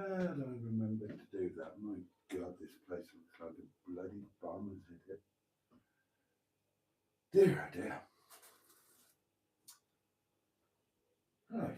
glad I remembered to do that. My God, this place looks like a bloody bomb, isn't it? Dear, oh dear. Right.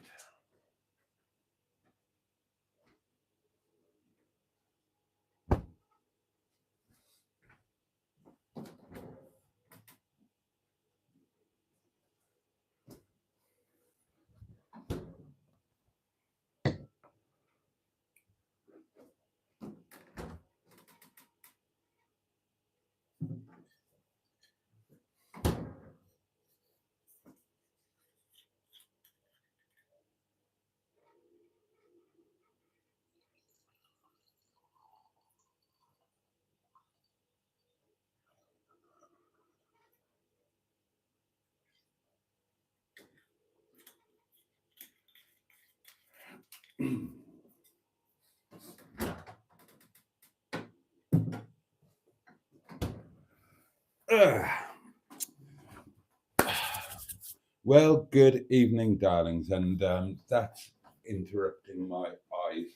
Ugh. Well, good evening, darlings, and that's interrupting my eyes.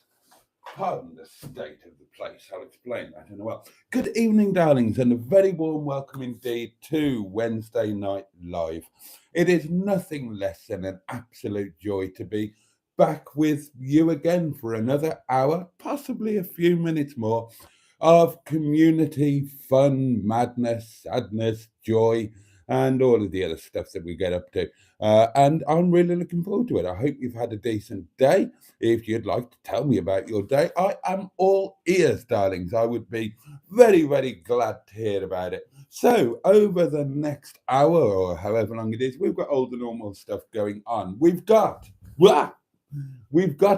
Pardon the state of the place. I'll explain that in a while. Good evening, darlings, and a very warm welcome indeed to Wednesday Night Live. It is nothing less than an absolute joy to be back with you again for another hour, possibly a few minutes more, of community fun, madness, sadness, joy, and all of the other stuff that we get up to. And I'm really looking forward to it. I hope you've had a decent day. If you'd like to tell me about your day, I am all ears, darlings. I would be very, very glad to hear about it. So, over the next hour or however long it is, we've got all the normal stuff going on. We've got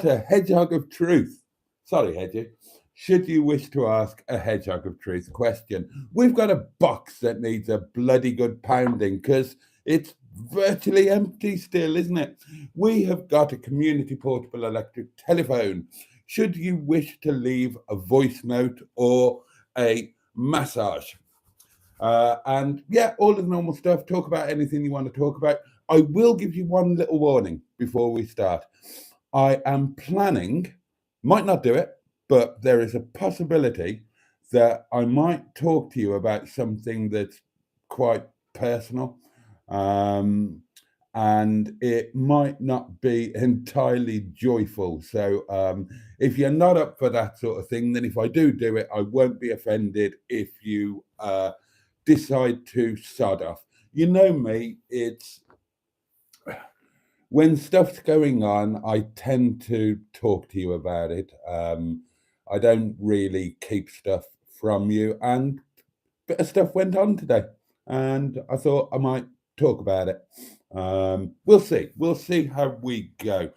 a hedgehog of truth. Sorry, Hedgie. Should you wish to ask a hedgehog of truth question, we've got a box that needs a bloody good pounding because it's virtually empty still, isn't it? We have got a community portable electric telephone. Should you wish to leave a voice note or a massage, and yeah, all of the normal stuff, talk about anything you want to talk about. I will give you one little warning before we start. I am planning, might not do it, but there is a possibility that I might talk to you about something that's quite personal. Um, and it might not be entirely joyful. So if you're not up for that sort of thing, then if I do it, I won't be offended if you decide to sod off. You know me, it's when stuff's going on, I tend to talk to you about it. I don't really keep stuff from you, and a bit of stuff went on today, and I thought I might talk about it. We'll see. We'll see how we go.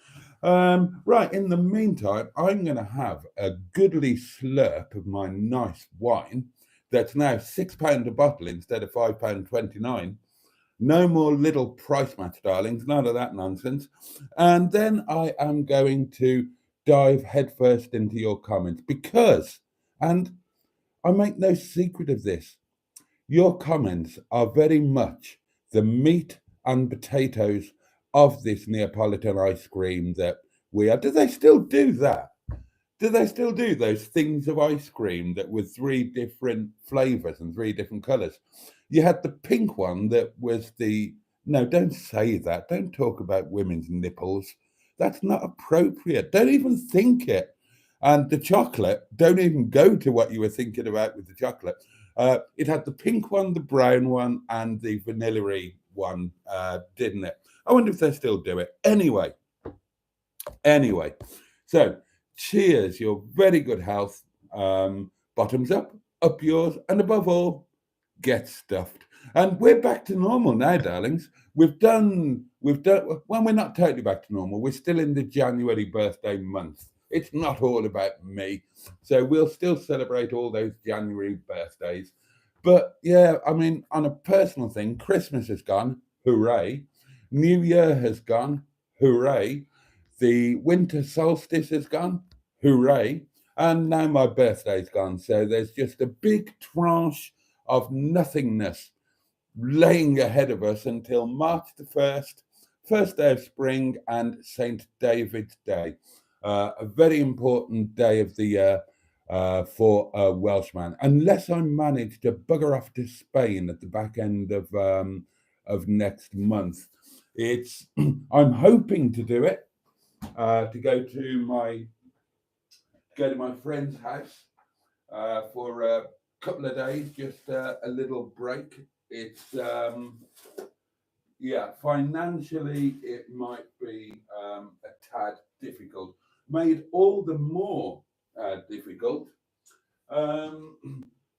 Right, in the meantime, I'm going to have a goodly slurp of my nice wine that's now £6 a bottle instead of £5.29. No more little price match, darlings, none of that nonsense. And then I am going to dive headfirst into your comments because, and I make no secret of this, your comments are very much the meat and potatoes of this Neapolitan ice cream that we are. Do they still do that? Do they still do those things of ice cream that were three different flavors and three different colors? You had the pink one that was the, no, don't say that. Don't talk about women's nipples. That's not appropriate. Don't even think it. And the chocolate, don't even go to what you were thinking about with the chocolate. It had the pink one, the brown one, and the vanilla one, didn't it? I wonder if they still do it. Anyway, so cheers, your very good health. Bottoms up yours, and above all, get stuffed. And we're back to normal now, darlings. Well, we're not totally back to normal. We're still in the January birthday month. It's not all about me. So we'll still celebrate all those January birthdays. But yeah, I mean, on a personal thing, Christmas has gone, hooray. New Year has gone, hooray. The winter solstice has gone, hooray. And now my birthday's gone. So there's just a big tranche of nothingness laying ahead of us until March the 1st, first day of spring, and St. David's Day. a very important day of the year for a Welshman, unless I manage to bugger off to Spain at the back end of next month. It's I'm hoping to do it to go to my friend's house for a couple of days, just a little break. It's yeah, financially it might be a tad difficult, made all the more difficult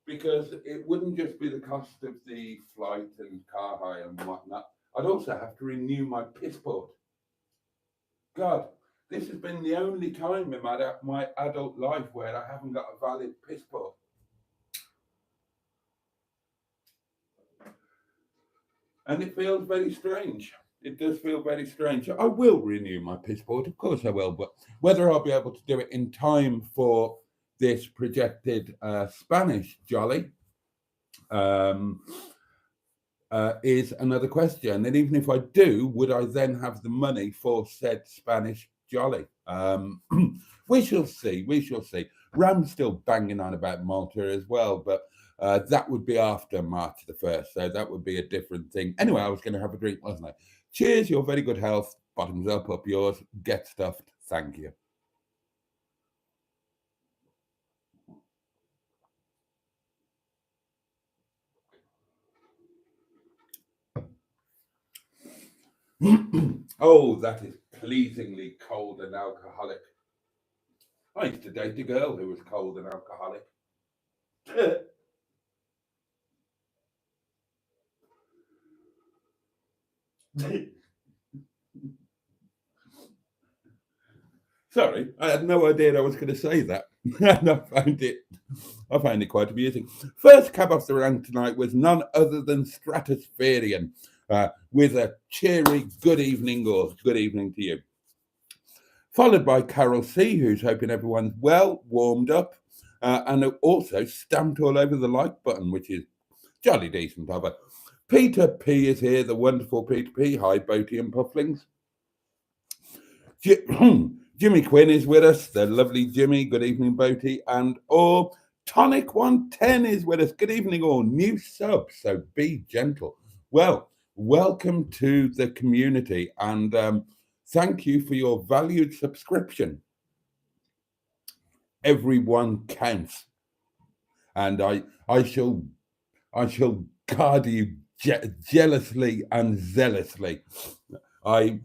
because it wouldn't just be the cost of the flight and car hire and whatnot. I'd also have to renew my passport. God, this has been the only time in my adult life where I haven't got a valid passport. And it feels very strange. It does feel very strange. I will renew my passport, of course I will, but whether I'll be able to do it in time for this projected Spanish jolly um, is another question. And even if I do, would I then have the money for said Spanish jolly? We shall see. We shall see. Ram's still banging on about Malta as well, but that would be after March the 1st. So that would be a different thing. Anyway, I was going to have a drink, wasn't I? Cheers, your very good health. Bottoms up yours. Get stuffed. Thank you. Oh, that is pleasingly cold and alcoholic. I used to date a girl who was cold and alcoholic. Sorry, I had no idea I was going to say that. And I found it quite amusing. First cab off the rank tonight was none other than Stratospherian, with a cheery good evening or good evening to you. Followed by Carol C, who's hoping everyone's well, warmed up, and also stamped all over the like button, which is jolly decent of her. Peter P is here, the wonderful Peter P. Hi, Boaty and Pufflings. Jimmy Quinn is with us, the lovely Jimmy. Good evening, Boaty. And Tonic 110 is with us. Good evening, all. New sub, so be gentle. Well, welcome to the community, and thank you for your valued subscription. Everyone counts, and I shall guard you jealously and zealously. I'm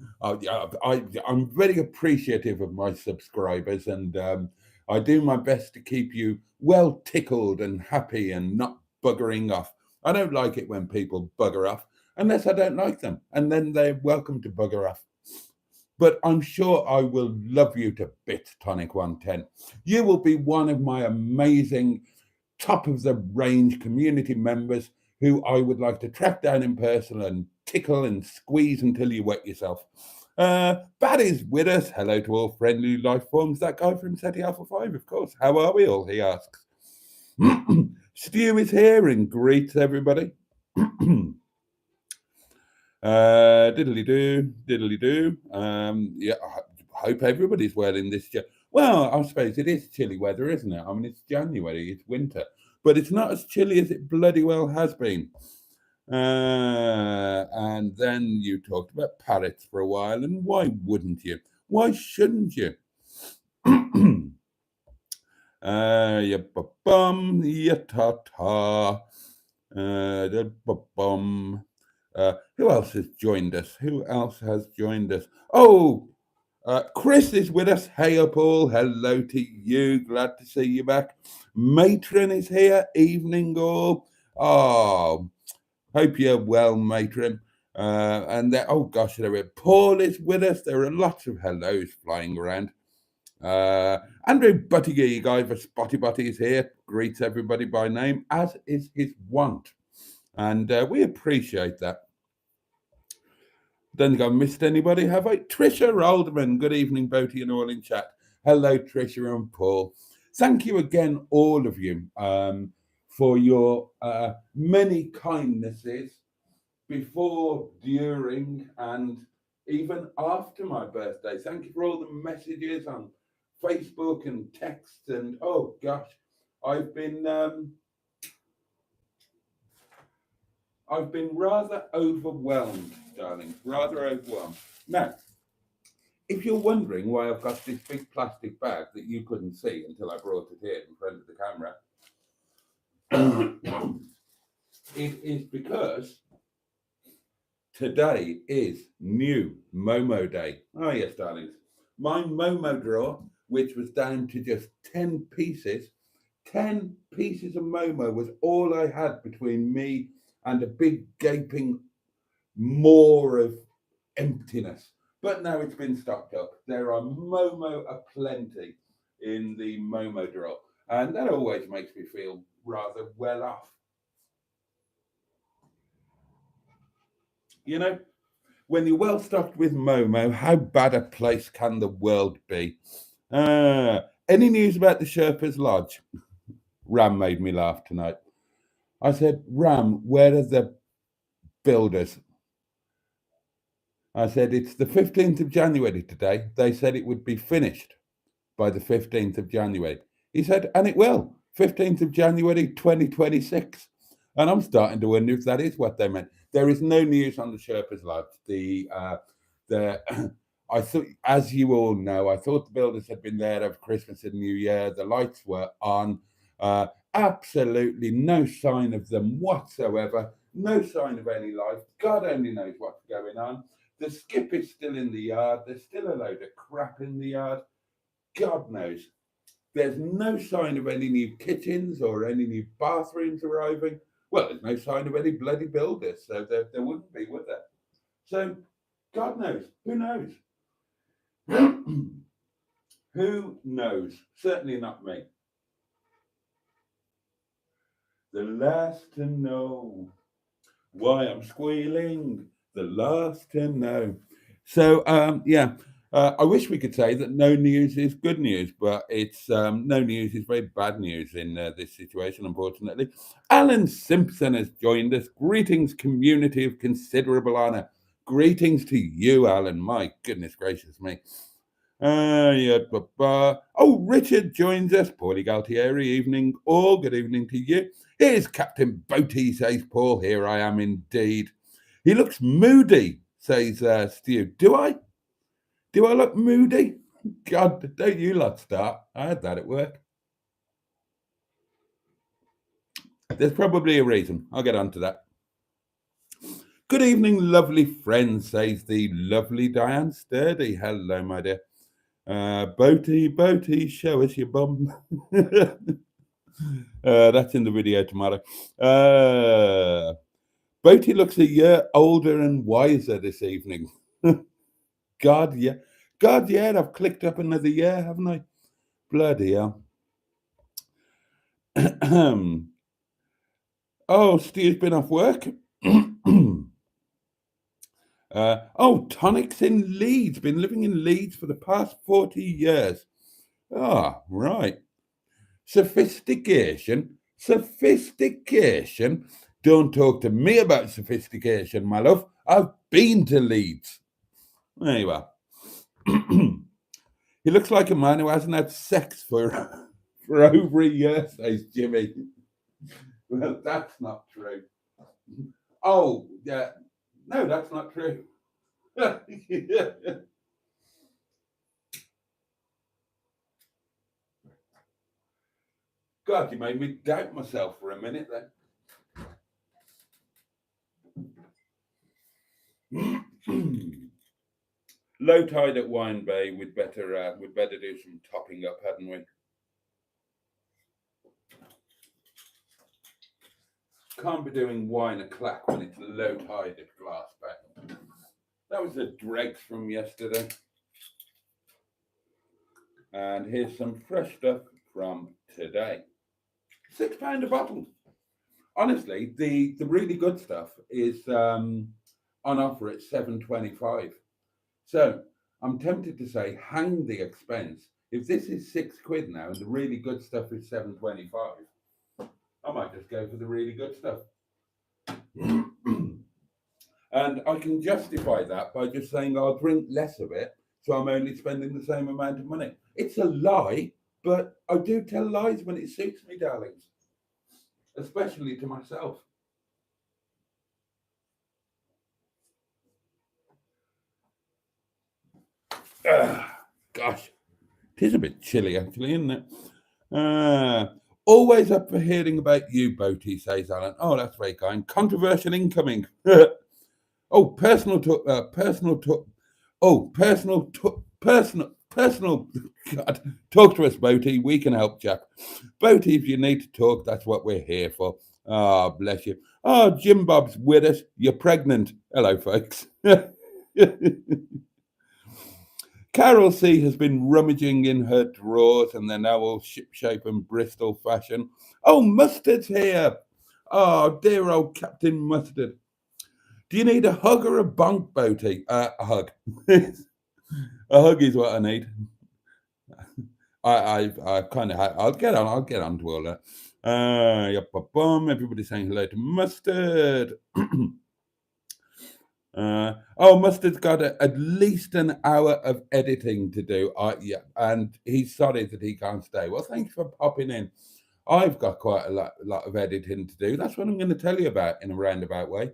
very appreciative of my subscribers, and I do my best to keep you well tickled and happy and not buggering off. I don't like it when people bugger off unless I don't like them, and then they're welcome to bugger off. But I'm sure I will love you to bits, Tonic 110. You will be one of my amazing top of the range community members who I would like to track down in person and tickle and squeeze until you wet yourself. Barry's with us. Hello to all friendly life forms. That guy from SETI Alpha 5, of course. How are we all? He asks. Stu is here and greets everybody. Diddly do. Yeah, I hope everybody's well in this. Well, I suppose it is chilly weather, isn't it? I mean, it's January, it's winter, but it's not as chilly as it bloody well has been. And then you talked about parrots for a while, and why wouldn't you? Why shouldn't you? Yeah, bum, yeah, ta ta. Bum. Who else has joined us? Who else has joined us? Oh, Chris is with us. Hey up all. Hello to you. Glad to see you back. Matron is here. Evening all. Oh, hope you're well, Matron. And there, oh gosh, Paul is with us. There are lots of hellos flying around. Andrew Buttigieg, Ivor Spotty Butty is here. Greets everybody by name, as is his wont. And we appreciate that. Don't think I've missed anybody, have I? Trisha Alderman, good evening, Boaty and all in chat. Hello, Trisha and Paul. Thank you again, all of you, for your many kindnesses before, during, and even after my birthday. Thank you for all the messages on Facebook and texts, and oh gosh, I've been rather overwhelmed, darling, rather overwhelmed. Now, if you're wondering why I've got this big plastic bag that you couldn't see until I brought it here in front of the camera, it is because today is new Momo Day. Oh, yes, darlings. My Momo drawer, which was down to just 10 pieces, 10 pieces of Momo was all I had between me and a big gaping maw of emptiness. But now it's been stocked up. There are Momo aplenty in the Momo drawer, and that always makes me feel rather well off. You know, when you're well stocked with Momo, how bad a place can the world be? Any news about the Sherpa's Lodge? Ram made me laugh tonight. I said, Ram, where are the builders? I said, it's the 15th of January today. They said it would be finished by the 15th of January. He said, and it will, 15th of January 2026. And I'm starting to wonder if that is what they meant. There is no news on the Sherpa's Lodge. I thought, as you all know, I thought the builders had been there over Christmas and New Year. The lights were on. Absolutely no sign of them whatsoever. No sign of any life. God only knows what's going on. The skip is still in the yard. There's still a load of crap in the yard. God knows. There's no sign of any new kitchens or any new bathrooms arriving. Well, there's no sign of any bloody builders, so there wouldn't be, would there? So, God knows. Who knows? Who knows? Certainly not me. The last to know why I'm squealing. The last to know. So, I wish we could say that no news is good news, but it's no news is very bad news in this situation, unfortunately. Alan Simpson has joined us. Greetings, community of considerable honour. Greetings to you, Alan. My goodness gracious me. Oh, Richard joins us. Paulie Galtieri, evening all. Good evening to you. Here's Captain Boaty, says Paul. Here I am indeed. He looks moody, says Stu. Do I? Do I look moody? God, don't you lot start. I had that at work. There's probably a reason. I'll get on to that. Good evening, lovely friends, says the lovely Diane Sturdy. Hello, my dear. Boaty, show us your bum. That's in the video tomorrow. Boaty looks a year older and wiser this evening. God, yeah. I've clicked up another year, haven't I? Bloody hell. Oh, Steve's been off work. Tonic's in Leeds. Been living in Leeds for the past 40 years. Ah, right. Sophistication. Don't talk to me about sophistication, my love. I've been to Leeds. There you are. He looks like a man who hasn't had sex for over a year, says Jimmy. Well, that's not true. Oh, yeah. No, that's not true. God, you made me doubt myself for a minute then. Low tide at Wine Bay. We'd better do some topping up, hadn't we? Can't be doing wine a clack when it's low tide at Glass Bay. That was the dregs from yesterday. And here's some fresh stuff from today. £6 a bottle. Honestly, the really good stuff is on offer at £7.25. So I'm tempted to say, hang the expense. If this is £6 now and the really good stuff is £7.25, I might just go for the really good stuff. And I can justify that by just saying I'll drink less of it so I'm only spending the same amount of money. It's a lie, but I do tell lies when it suits me, darlings, especially to myself. Gosh, it is a bit chilly, actually, isn't it? Always up for hearing about you, Boaty, says Alan. Oh, that's very kind. Controversial incoming. Oh, personal talk. Personal talk. Oh, personal talk. Personal. God, talk to us, Boaty. We can help, chap. Boaty, if you need to talk, that's what we're here for. Ah, bless you. Oh, Jim Bob's with us. You're pregnant. Hello, folks. Carol C has been rummaging in her drawers and they're now all shipshape and Bristol fashion. Oh, Mustard's here. Oh, dear old Captain Mustard. Do you need a hug or a bunk, Boaty? A hug. A hug is what I need. I kind of I'll get on to all that. Yep, everybody's saying hello to Mustard. Mustard's got at least an hour of editing to do. Yeah, and he's sorry that he can't stay. Well, thank you for popping in. I've got quite a lot of editing to do. That's what I'm going to tell you about in a roundabout way.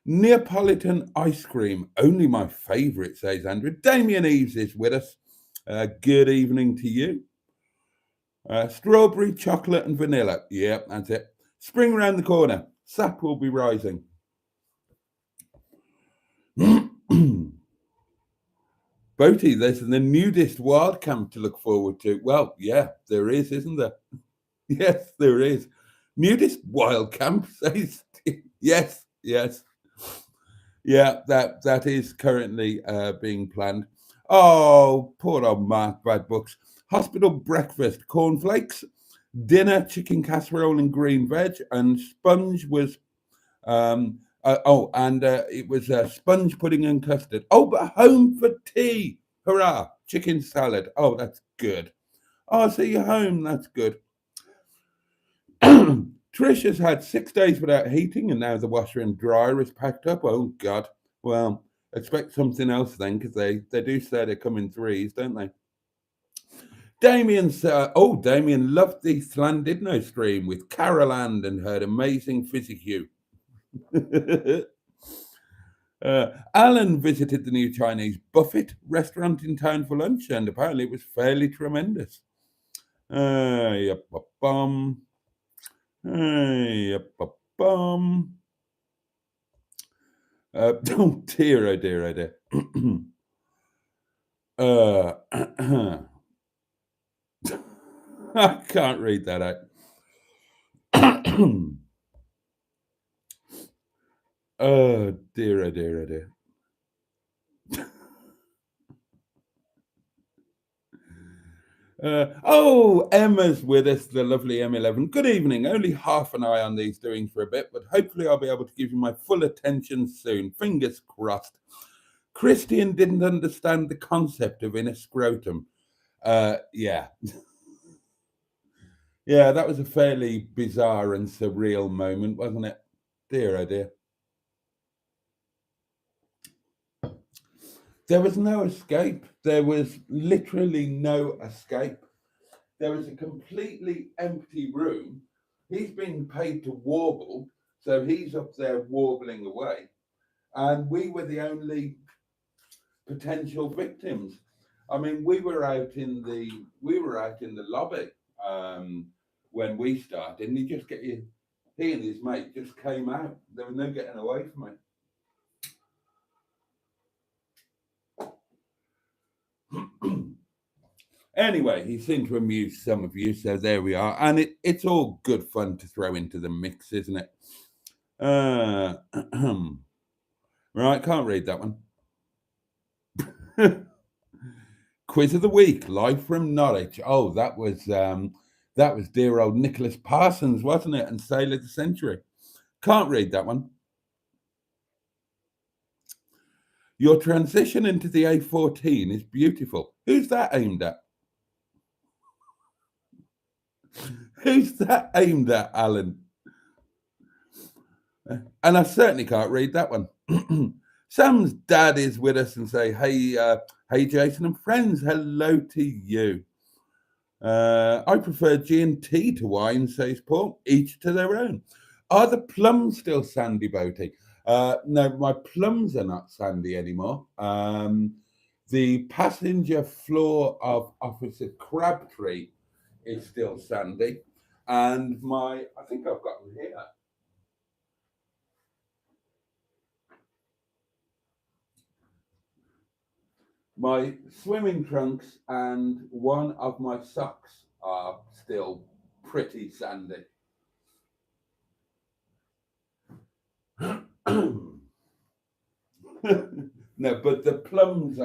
Neapolitan ice cream, only my favourite, says Andrew. Damien Eves is with us. Good evening to you. Strawberry, chocolate, and vanilla. Yep, that's it. Spring round the corner. Sap will be rising. Boaty, there's the nudist wild camp to look forward to. Well, yeah, there is, isn't there? Yes, there is. Nudist wild camp says yes. Yeah, that is currently being planned. Oh, poor old Mark Bad Books. Hospital breakfast, cornflakes, dinner, chicken casserole and green veg, and sponge was it was sponge pudding and custard. Oh, but home for tea. Hurrah! Chicken salad. Oh, that's good. Oh, so you're home. That's good. Trish has had 6 days without heating, and now the washer and dryer is packed up. Oh, God. Well, expect something else then, because they do say they come in threes, don't they? Damien loved the Llandudno stream with Carol Ann and her amazing physicue. Alan visited the new Chinese buffet restaurant in town for lunch, and apparently it was fairly tremendous. Oh dear, oh dear, oh dear. I can't read that out. Oh dear, oh dear, oh dear. Emma's with us, the lovely M11. Good evening. Only half an eye on these doings for a bit, but hopefully I'll be able to give you my full attention soon. Fingers crossed. Christian didn't understand the concept of inner scrotum. Yeah. Yeah, that was a fairly bizarre and surreal moment, wasn't it? Dear, oh dear. There was no escape. There was literally no escape. There was a completely empty room. He's been paid to warble, so he's up there warbling away. And we were the only potential victims. I mean, we were out in the lobby when we started, and he and his mate just came out. There was no getting away from it. Anyway, he seemed to amuse some of you, so there we are. And it's all good fun to throw into the mix, isn't it? Right, can't read that one. Quiz of the week, live from Norwich. Oh, that was dear old Nicholas Parsons, wasn't it? And Sailor of the Century. Can't read that one. Your transition into the A14 is beautiful. Who's that aimed at? Who's that aimed at, Alan? And I certainly can't read that one. Sam's dad is with us and say, hey, Jason and friends, hello to you. I prefer G&T to wine, says Paul. Each to their own. Are the plums still sandy, Boaty? No, my plums are not sandy anymore. The passenger floor of Officer Crabtree is still sandy. And I think I've got them here. My swimming trunks and one of my socks are still pretty sandy. No, but the plums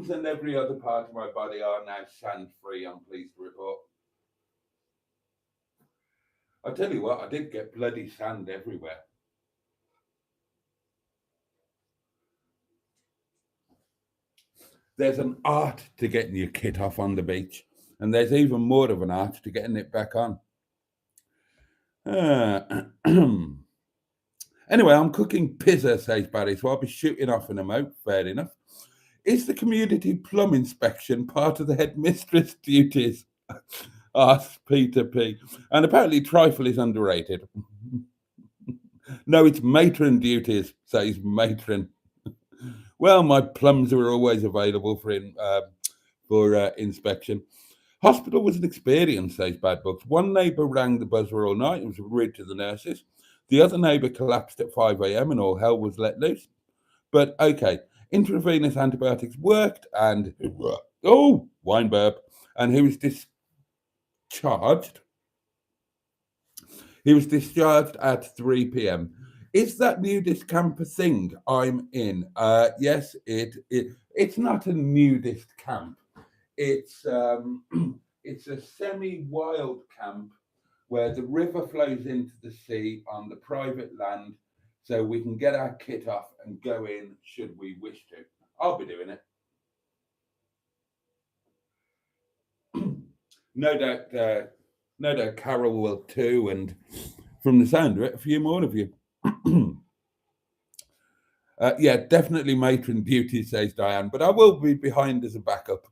and every other part of my body are now sand free, I'm pleased to report. I tell you what, I did get bloody sand everywhere. There's an art to getting your kit off on the beach, and there's even more of an art to getting it back on. Anyway, I'm cooking pizza, says Barry, so I'll be shooting off in a mo. Fair enough. Is the community plum inspection part of the headmistress' duties? Asks Peter P. And apparently trifle is underrated. No, it's matron duties, says matron. Well, my plums are always available for inspection. Hospital was an experience, says Bad Books. One neighbour rang the buzzer all night and was rude to the nurses. The other neighbour collapsed at 5 a.m. and all hell was let loose. But okay, intravenous antibiotics worked and, wine burp. And he was discharged. He was discharged at 3 p.m. Is that nudist camp a thing? I'm in. Yes, it's not a nudist camp. It's it's a semi-wild camp where the river flows into the sea on the private land, so we can get our kit off and go in should we wish to. I'll be doing it. No doubt Carol will too, and from the sound of it, a few more of you. Yeah, definitely matron duty, says Diane, but I will be behind as a backup.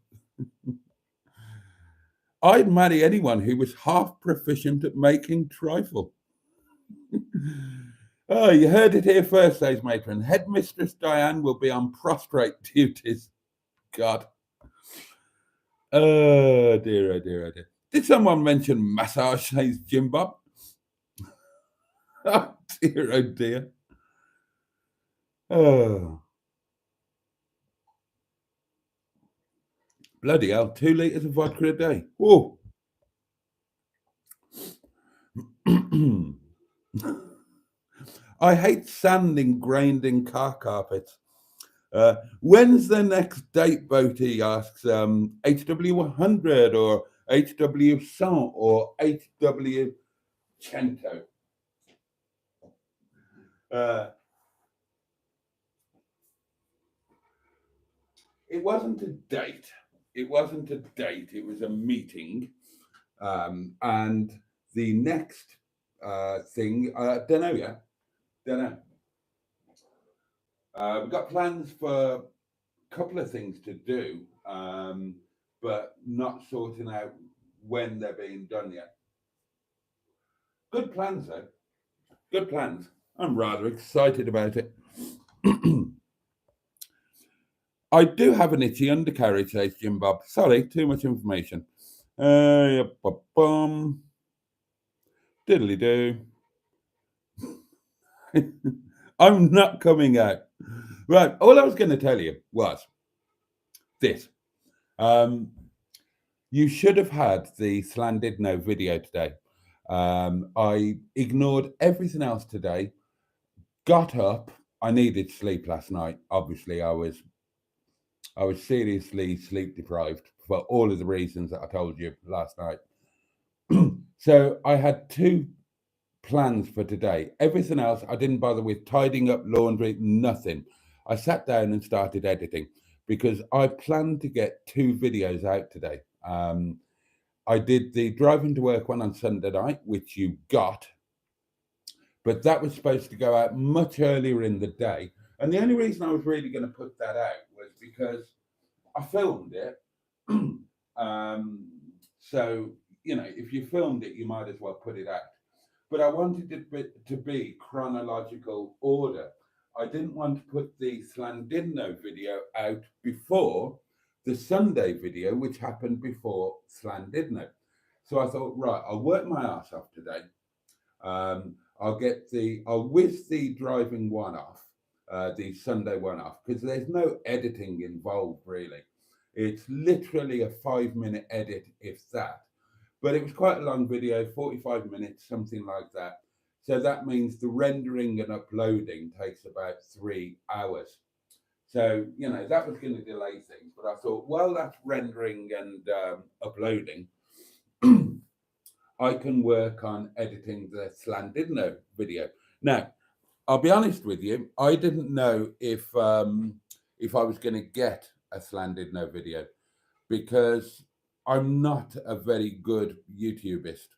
I'd marry anyone who was half proficient at making trifle. Oh, you heard it here first, says matron. Headmistress Diane will be on prostrate duties. God. Oh dear, oh dear, oh dear. Did someone mention massage, says Jim Bob? Oh dear, oh dear. Oh. Bloody hell, 2 litres of vodka a day. Whoa. I hate sand ingrained in car carpets. When's the next date, Boaty? Asks HW100 or HW100 or HW Cento. It wasn't a date. It wasn't a date. It was a meeting. And the next thing, don't know yet. Don't know. We've got plans for a couple of things to do, but not sorting out when they're being done yet. Good plans, though. Good plans. I'm rather excited about it. I do have an itchy undercarriage, says Jim Bob. Sorry, too much information. Diddly do. I'm not coming out. Right, all I was going to tell you was this. You should have had the Slandid No video today. I ignored everything else today, got up. I needed sleep last night. Obviously, I was seriously sleep deprived for all of the reasons that I told you last night. So I had 2 plans for today. Everything else I didn't bother with, tidying up, laundry, nothing. I sat down and started editing because I planned to get 2 videos out today. I did the driving to work one on Sunday night, which you got, but that was supposed to go out much earlier in the day. And the only reason I was really going to put that out was because I filmed it. So, if you filmed it, you might as well put it out. But I wanted it to be chronological order. I didn't want to put the Llandudno video out before the Sunday video, which happened before Llandudno. So I thought, right, I'll work my ass off today. I'll whiz the driving one off, the Sunday one off, because there's no editing involved really. It's literally a 5-minute edit, if that. But it was quite a long video, 45 minutes, something like that. So that means the rendering and uploading takes about 3 hours. So, that was going to delay things. But I thought, while that's rendering and uploading, I can work on editing the Llandudno video. Now, I'll be honest with you, I didn't know if I was going to get a Llandudno video, because I'm not a very good YouTubeist.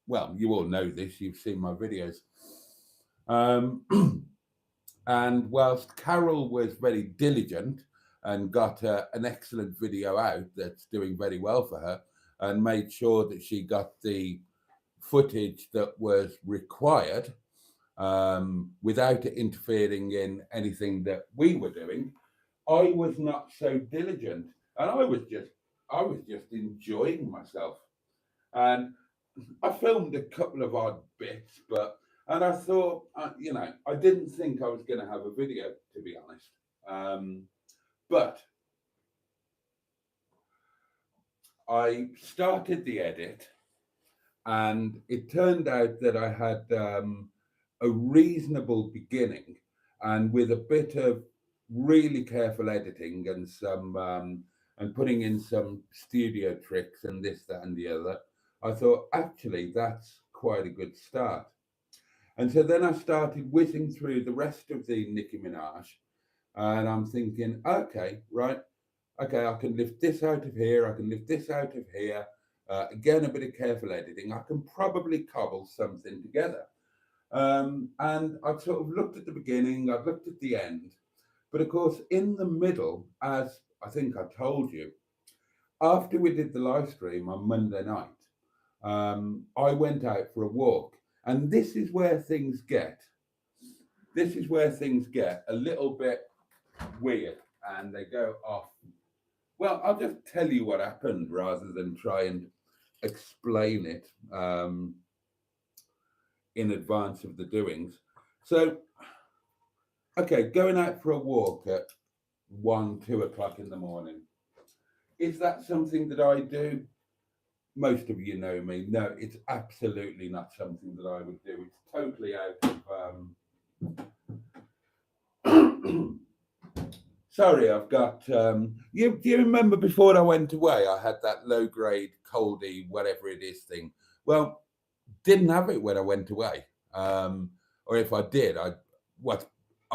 Well, you all know this, you've seen my videos. And whilst Carol was very diligent and got an excellent video out that's doing very well for her, and made sure that she got the footage that was required without it interfering in anything that we were doing, I was not so diligent, and I was just enjoying myself. And I filmed a couple of odd bits, and I thought, I didn't think I was going to have a video, to be honest. But I started the edit, and it turned out that I had a reasonable beginning, and with a bit of really careful editing and some and putting in some studio tricks and this, that, and the other, I thought, actually, that's quite a good start. And so then I started whizzing through the rest of the Nicki Minaj, and I'm thinking, okay, right, okay, I can lift this out of here, I can lift this out of here. Again, a bit of careful editing, I can probably cobble something together. And I've sort of looked at the beginning, I've looked at the end, but of course, in the middle, as I think I told you, after we did the live stream on Monday night, I went out for a walk, and this is where things get a little bit weird, and they go off. Well, I'll just tell you what happened rather than try and explain it in advance of the doings. So, okay, going out for a walk at 1-2 o'clock in the morning. Is that something that I do? Most of you know me. No, it's absolutely not something that I would do. It's totally out of... Sorry, I've got... Do you remember before I went away, I had that low-grade, coldy, whatever it is thing? Well, didn't have it when I went away. Or if I did, I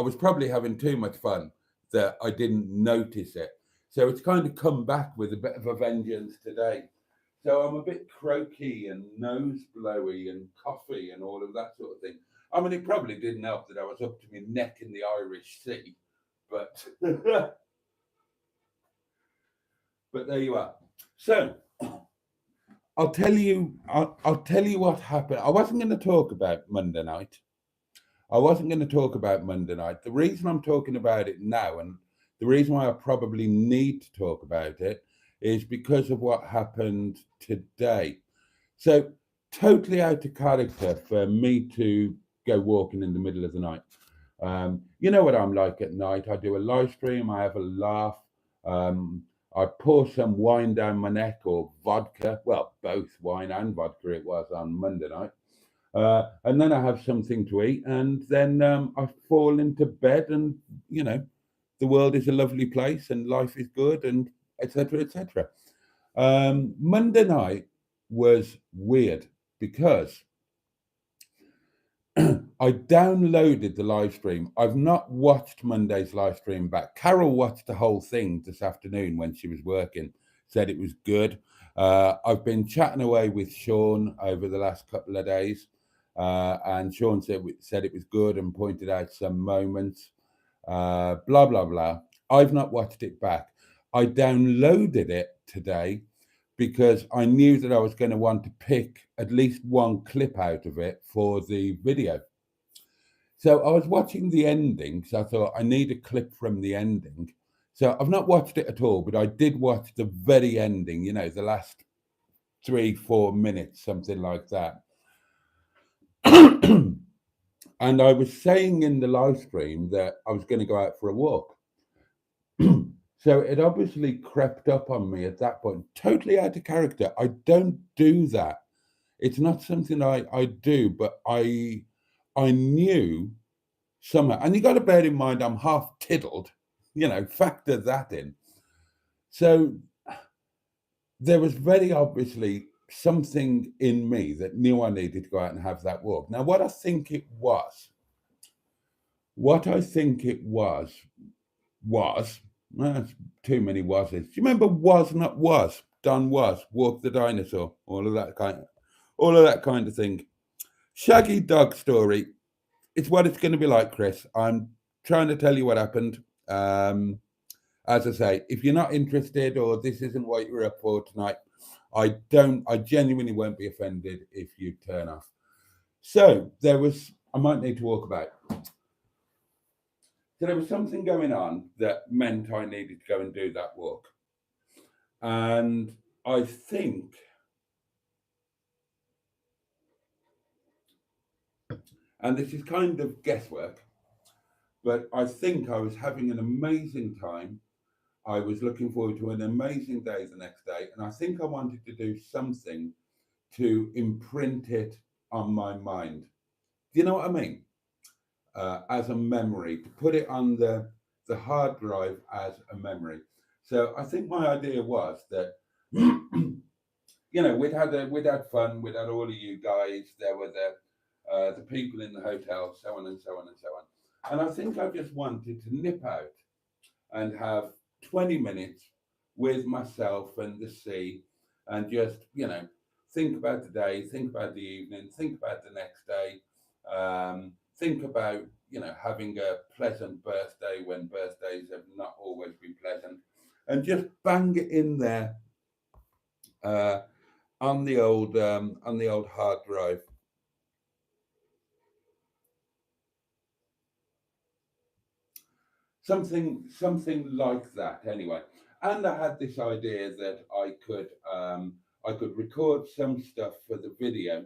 was probably having too much fun that I didn't notice it. So it's kind of come back with a bit of a vengeance today. So I'm a bit croaky and nose blowy and coughy and all of that sort of thing. I mean, it probably didn't help that I was up to my neck in the Irish Sea, but but there you are. So I'll tell you what happened. I wasn't going to talk about Monday night. The reason I'm talking about it now, and the reason why I probably need to talk about it, is because of what happened today. So totally out of character for me to go walking in the middle of the night. You know what I'm like at night. I do a live stream, I have a laugh. I pour some wine down my neck, or vodka, well, both wine and vodka it was on Monday night. And then I have something to eat, and then I fall into bed, and, the world is a lovely place and life is good, and etc., etc. Monday night was weird because I downloaded the live stream. I've not watched Monday's live stream back. Carol watched the whole thing this afternoon when she was working, said it was good. I've been chatting away with Sean over the last couple of days, And Sean said it was good and pointed out some moments. Blah blah blah. I've not watched it back. I downloaded it today because I knew that I was going to want to pick at least one clip out of it for the video. So I was watching the ending, so I thought I need a clip from the ending. So I've not watched it at all, but I did watch the very ending, you know, the last 3-4 minutes, something like that. And I was saying in the live stream that I was going to go out for a walk. So it obviously crept up on me at that point, totally out of character. I don't do that. It's not something I do, but I knew somehow, and you got to bear in mind I'm half tiddled, you know, factor that in. So there was very obviously something in me that knew I needed to go out and have that walk. Now, what I think it was, well, that's too many was's. Do you remember Was Not Was? Done Was, Walk the Dinosaur, all of that kind of thing. Shaggy dog story. It's what it's going to be like, Chris. I'm trying to tell you what happened. As I say, if you're not interested or this isn't what you're up for tonight, I genuinely won't be offended if you turn off. So I might need to walk about. So there was something going on that meant I needed to go and do that walk. And I think, and this is kind of guesswork, but I think I was having an amazing time. I was looking forward to an amazing day the next day. And I think I wanted to do something to imprint it on my mind. Do you know what I mean? As a memory, to put it on the hard drive as a memory. So I think my idea was that, you know, we'd had fun, we'd had all of you guys, there were the people in the hotel, so on and so on and so on. And I think I just wanted to nip out and have 20 minutes with myself and the sea and just, you know, think about the day, think about the evening, think about the next day, think about, you know, having a pleasant birthday when birthdays have not always been pleasant, and just bang it in there on the old hard drive. Something like that anyway. And I had this idea that I could record some stuff for the video,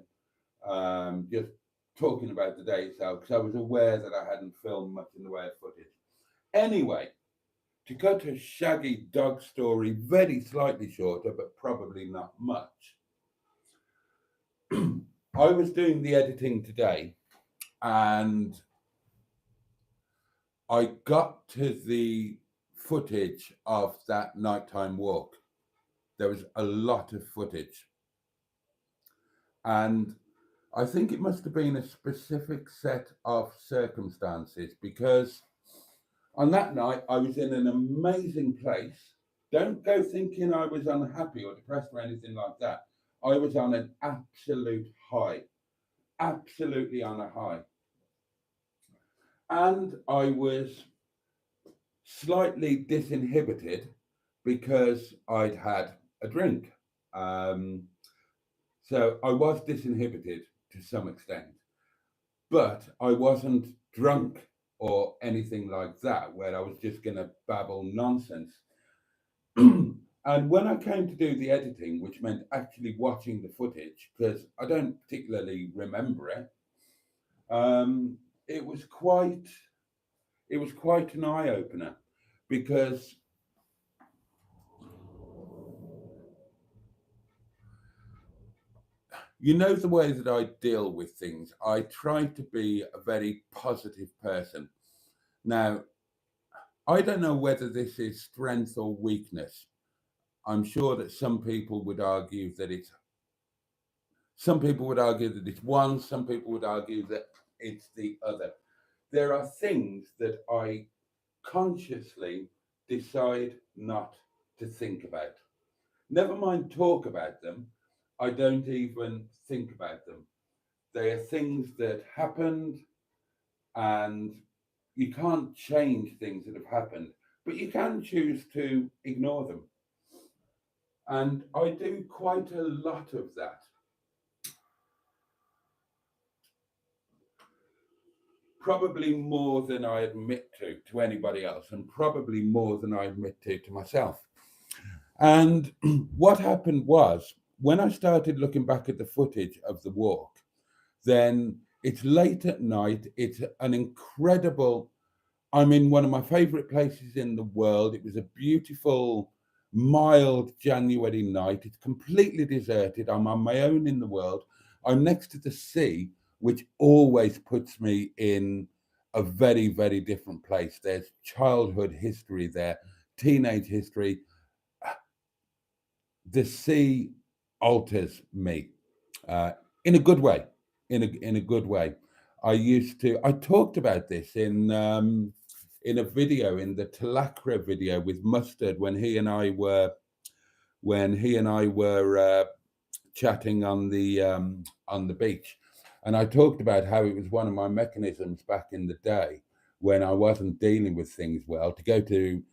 just talking about the day itself, because I was aware that I hadn't filmed much in the way of footage. Anyway, to cut a shaggy dog story very slightly shorter, but probably not much, I was doing the editing today and I got to the footage of that nighttime walk. There was a lot of footage. And I think it must have been a specific set of circumstances because on that night I was in an amazing place. Don't go thinking I was unhappy or depressed or anything like that. I was on an absolute high, absolutely on a high. And I was slightly disinhibited because I'd had a drink. So I was disinhibited to some extent, but I wasn't drunk or anything like that, where I was just going to babble nonsense. And when I came to do the editing, which meant actually watching the footage, because I don't particularly remember it, it was quite an eye opener because you know the way that I deal with things. I try to be a very positive person. Now, I don't know whether this is strength or weakness. I'm sure that some people would argue that it's one, some people would argue that it's the other. There are things that I consciously decide not to think about. Never mind talk about them, I don't even think about them. They are things that happened, and you can't change things that have happened, but you can choose to ignore them. And I do quite a lot of that. Probably more than I admit to anybody else, and probably more than I admit to myself. And what happened was, when I started looking back at the footage of the walk, then it's late at night. It's an incredible, I'm in one of my favorite places in the world. It was a beautiful, mild January night. It's completely deserted. I'm on my own in the world. I'm next to the sea, which always puts me in a very, very different place. There's childhood history there, teenage history. The sea alters me in a good way. In a good way. I talked about this in a video, in the Talacra video with Mustard, when he and I were chatting on the beach, and I talked about how it was one of my mechanisms back in the day when I wasn't dealing with things well, to go to,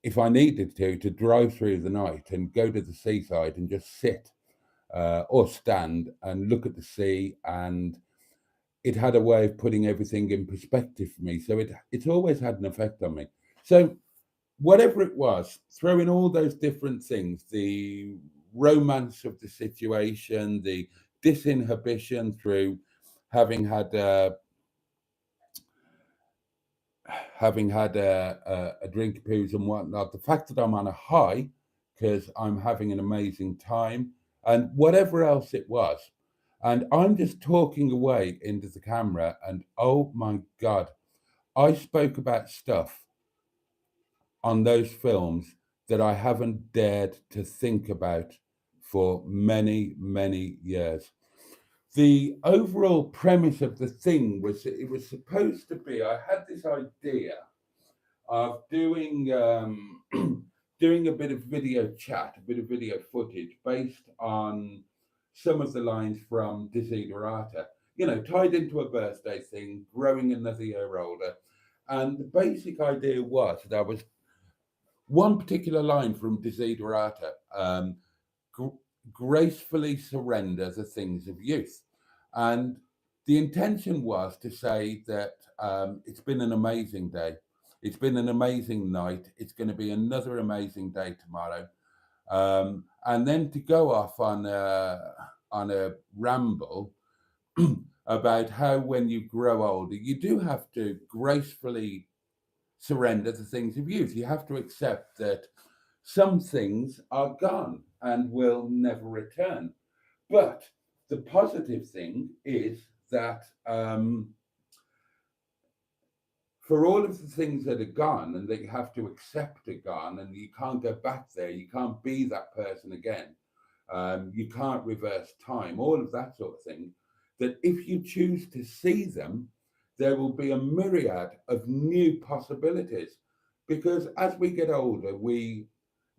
if I needed to drive through the night and go to the seaside and just sit or stand and look at the sea, and it had a way of putting everything in perspective for me. So it's always had an effect on me. So whatever it was, throwing all those different things, the romance of the situation, the disinhibition through having had a drink of poos and whatnot, the fact that I'm on a high because I'm having an amazing time, and whatever else it was. And I'm just talking away into the camera, and oh my God, I spoke about stuff on those films that I haven't dared to think about for many, many years. The overall premise of the thing was that it was supposed to be, I had this idea of doing doing a bit of video chat, a bit of video footage based on some of the lines from Desiderata, tied into a birthday thing, growing another year older. And the basic idea was that was one particular line from Desiderata, gr- gracefully surrender the things of youth. And the intention was to say that it's been an amazing day. It's been an amazing night. It's going to be another amazing day tomorrow. And then to go off on a ramble about how when you grow older, you do have to gracefully surrender the things of youth. You have to accept that some things are gone and will never return. But the positive thing is that for all of the things that are gone and that you have to accept are gone, and you can't go back there, you can't be that person again, you can't reverse time, all of that sort of thing, that if you choose to see them, there will be a myriad of new possibilities. Because as we get older, we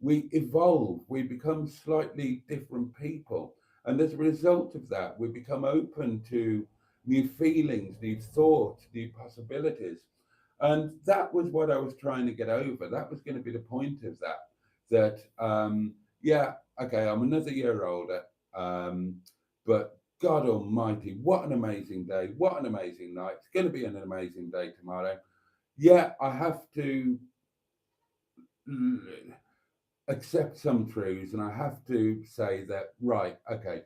evolve, we become slightly different people. And as a result of that, we become open to new feelings, new thoughts, new possibilities. And that was what I was trying to get over. That was going to be the point of that. Yeah, okay, I'm another year older, but God Almighty, what an amazing day! What an amazing night! It's going to be an amazing day tomorrow. Yeah, I have to accept some truths, and I have to say that, right, okay,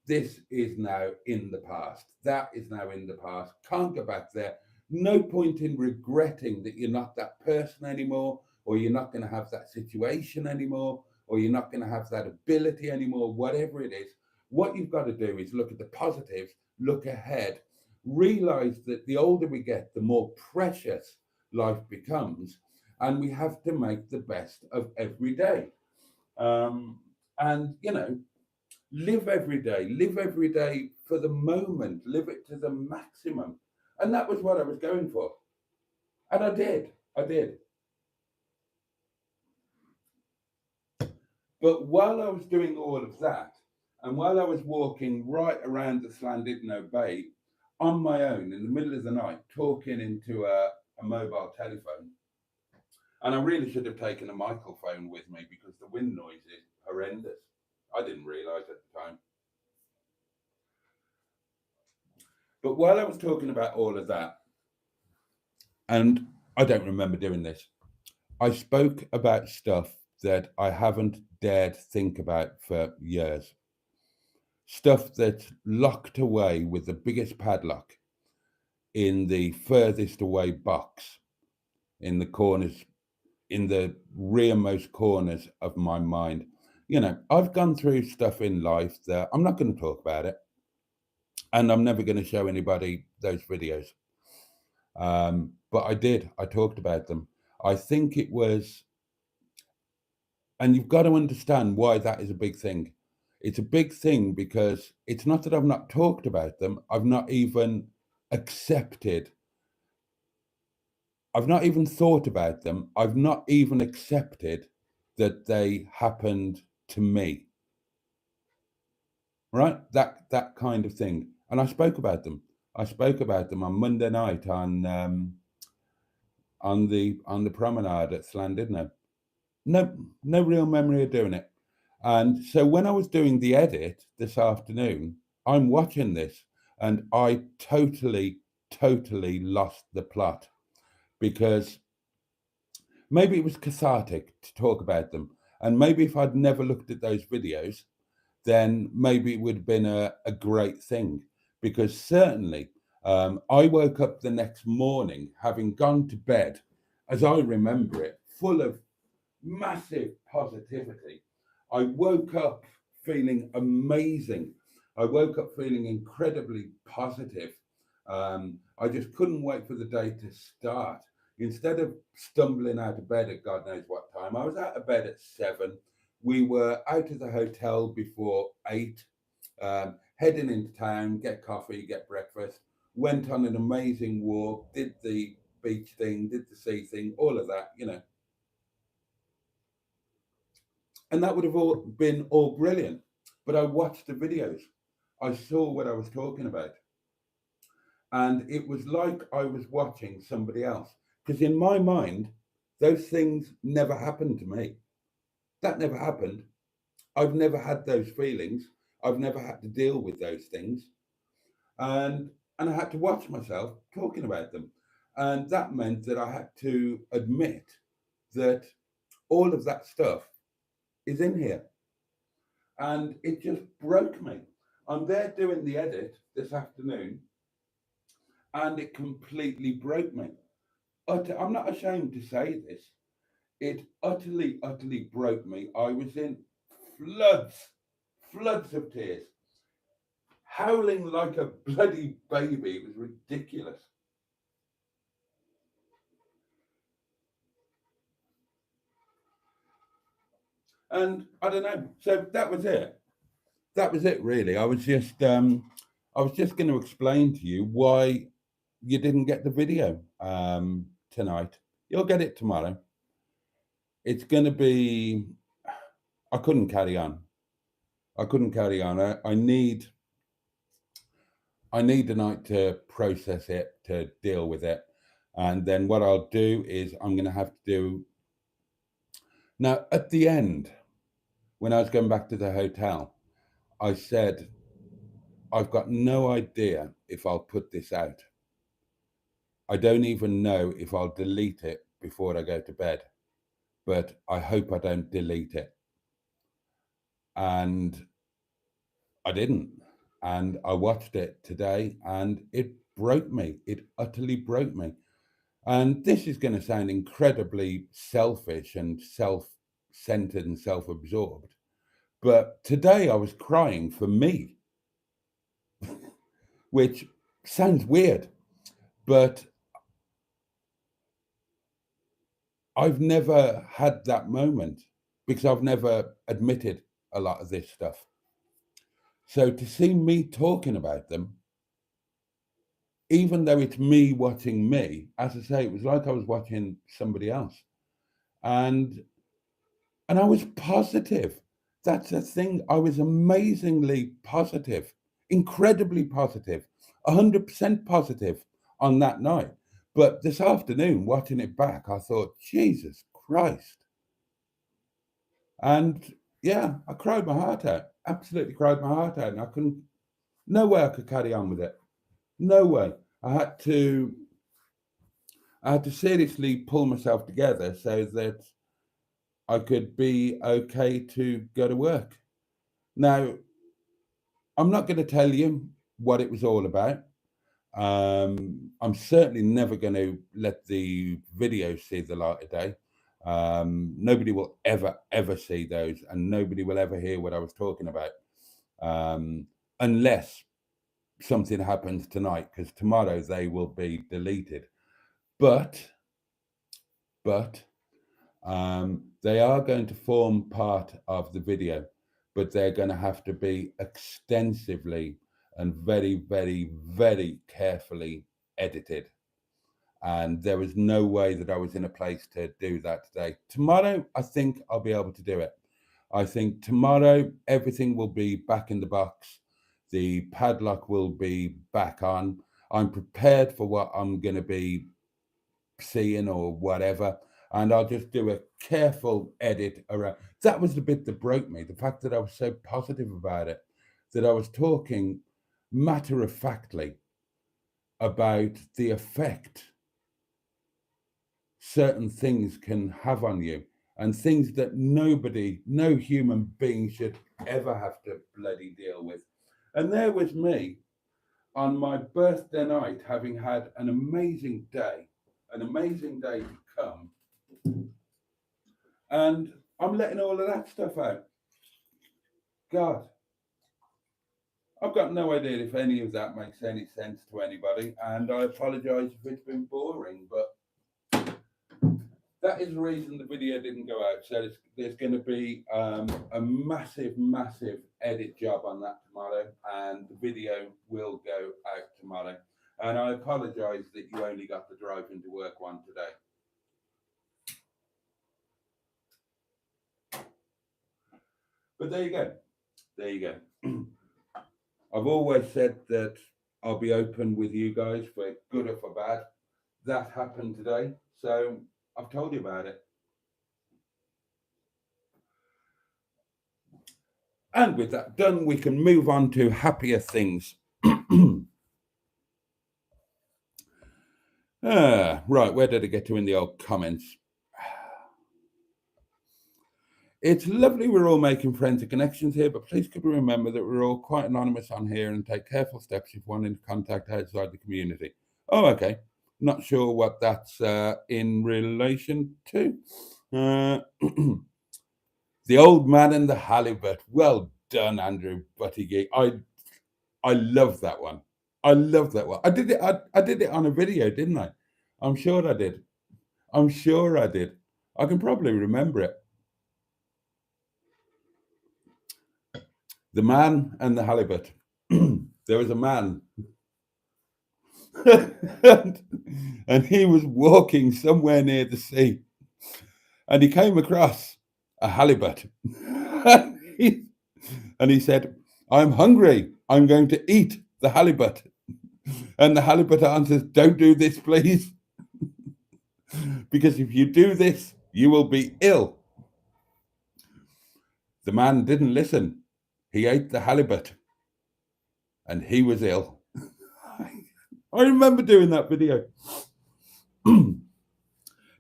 this is now in the past. That is now in the past. Can't go back there. No point in regretting that you're not that person anymore, or you're not going to have that situation anymore, or you're not going to have that ability anymore, whatever it is. What you've got to do is look at the positives, look ahead, realize that the older we get, the more precious life becomes, and we have to make the best of every day. Um, and, live every day for the moment, live it to the maximum. And that was what I was going for. And I did. I did. But while I was doing all of that, And while I was walking right around the Llandudno Bay on my own in the middle of the night, talking into a mobile telephone, and I really should have taken a microphone with me because the wind noise is horrendous. I didn't realise at the time. But while I was talking about all of that, and I don't remember doing this, I spoke about stuff that I haven't dared think about for years. Stuff that's locked away with the biggest padlock in the furthest away box in the corners, in the rearmost corners of my mind. You know, I've gone through stuff in life that I'm not going to talk about it, and I'm never going to show anybody those videos. But I did. I talked about them. I think it was, and you've got to understand why that is a big thing. It's a big thing because it's not that I've not talked about them. I've not even accepted. I've not even thought about them. I've not even accepted that they happened to me. Right? That kind of thing. And I spoke about them. I spoke about them on Monday night on the promenade at Llandudno. No real memory of doing it. And so when I was doing the edit this afternoon, I'm watching this and I totally lost the plot because maybe it was cathartic to talk about them. And maybe if I'd never looked at those videos, then maybe it would have been a great thing. Because certainly I woke up the next morning having gone to bed, as I remember it, full of massive positivity. I woke up feeling amazing. I woke up feeling incredibly positive. I just couldn't wait for the day to start. Instead of stumbling out of bed at God knows what time, I was out of bed at 7. We were out of the hotel before 8, heading into town, get coffee, get breakfast, went on an amazing walk, did the beach thing, did the sea thing, all of that, you know. And that would have all been all brilliant. But I watched the videos. I saw what I was talking about. And it was like I was watching somebody else. Because in my mind, those things never happened to me. That never happened. I've never had those feelings. I've never had to deal with those things. And I had to watch myself talking about them. And that meant that I had to admit that all of that stuff is in here. And it just broke me. I'm there doing the edit this afternoon, and it completely broke me. I'm not ashamed to say this. It utterly broke me. I was in floods of tears, howling like a bloody baby. It was ridiculous. And I don't know. So that was it. That was it, really. I was just going to explain to you why you didn't get the video tonight. You'll get it tomorrow. It's going to be. I couldn't carry on. I couldn't carry on. I need the night to process it, to deal with it, and then what I'll do is I'm going to have to do. Now, at the end, when I was going back to the hotel, I said, I've got no idea if I'll put this out. I don't even know if I'll delete it before I go to bed, but I hope I don't delete it. And I didn't. And I watched it today and it broke me. It utterly broke me. And this is going to sound incredibly selfish and self centered and self absorbed. But today I was crying for me, which sounds weird, but I've never had that moment because I've never admitted a lot of this stuff. So to see me talking about them, even though it's me watching me, as I say, it was like I was watching somebody else. And I was positive That's the thing. I was amazingly positive, incredibly positive, 100% positive on that night. But this afternoon, watching it back, I thought, Jesus Christ. And yeah, I cried my heart out, absolutely cried my heart out. And I couldn't, no way I could carry on with it. No way. I had to, I had to seriously pull myself together so that I could be okay to go to work. Now, I'm not going to tell you what it was all about. I'm certainly never going to let the video see the light of day. Nobody will ever see those, and nobody will ever hear what I was talking about, um, unless something happens tonight, because tomorrow they will be deleted. But, but they are going to form part of the video, but they're going to have to be extensively and very carefully edited. And there was no way that I was in a place to do that today. Tomorrow, I think I'll be able to do it. I think tomorrow, everything will be back in the box. The padlock will be back on. I'm prepared for what I'm going to be seeing or whatever, and I'll just do a careful edit around. That was the bit that broke me, the fact that I was so positive about it, that I was talking matter of factly about the effect certain things can have on you, and things that nobody, no human being should ever have to bloody deal with. And there was me on my birthday night, having had an amazing day to come, and I'm letting all of that stuff out. God, I've got no idea if any of that makes any sense to anybody, and I apologise if it's been boring, but that is the reason the video didn't go out. So there's going to be a massive edit job on that tomorrow, and the video will go out tomorrow. And I apologise that you only got the drive into work one today. But there you go. There you go. I've always said that I'll be open with you guys for good or for bad. That happened today, so I've told you about it. And with that done, we can move on to happier things. Right, where did I get to in the old comments? It's lovely we're all making friends and connections here, but please could we remember that we're all quite anonymous on here and take careful steps if wanting to contact outside the community. Oh, okay. Not sure what that's in relation to. The old man and the halibut. Well done, Andrew Buttigieg. I love that one. I love that one. I did it on a video, didn't I? I'm sure I did. I'm sure I did. I can probably remember it. The man and the halibut. There was a man, and he was walking somewhere near the sea, and he came across a halibut. And he said, "I'm hungry. I'm going to eat the halibut." And the halibut answers, "Don't do this, please. Because if you do this, you will be ill." The man didn't listen. He ate the halibut, and he was ill. I remember doing that video.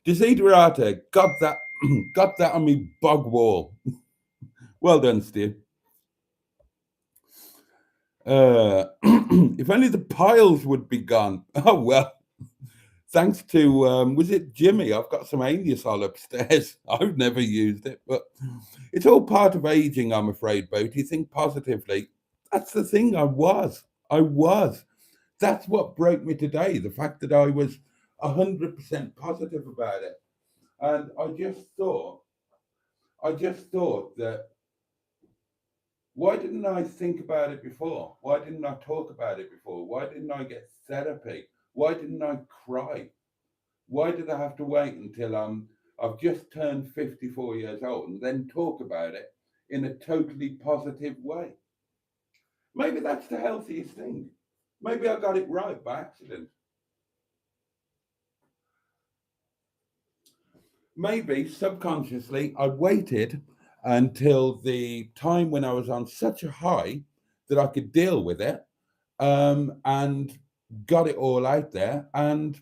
Desiderata got that on me bog wall. Well done, Steve. If only the piles would be gone. Oh well. Thanks to was it Jimmy? I've got some Anusol upstairs. I've never used it, but it's all part of aging, I'm afraid, Boaty. Think positively. That's the thing. I was. That's what broke me today. The fact that I was 100% positive about it. And I just thought that, why didn't I think about it before? Why didn't I talk about it before? Why didn't I get therapy? Why didn't I cry? Why did I have to wait until I've just turned 54 years old and then talk about it in a totally positive way. Maybe that's the healthiest thing. Maybe I got it right by accident. Maybe subconsciously I waited until the time when I was on such a high that I could deal with it, and got it all out there and,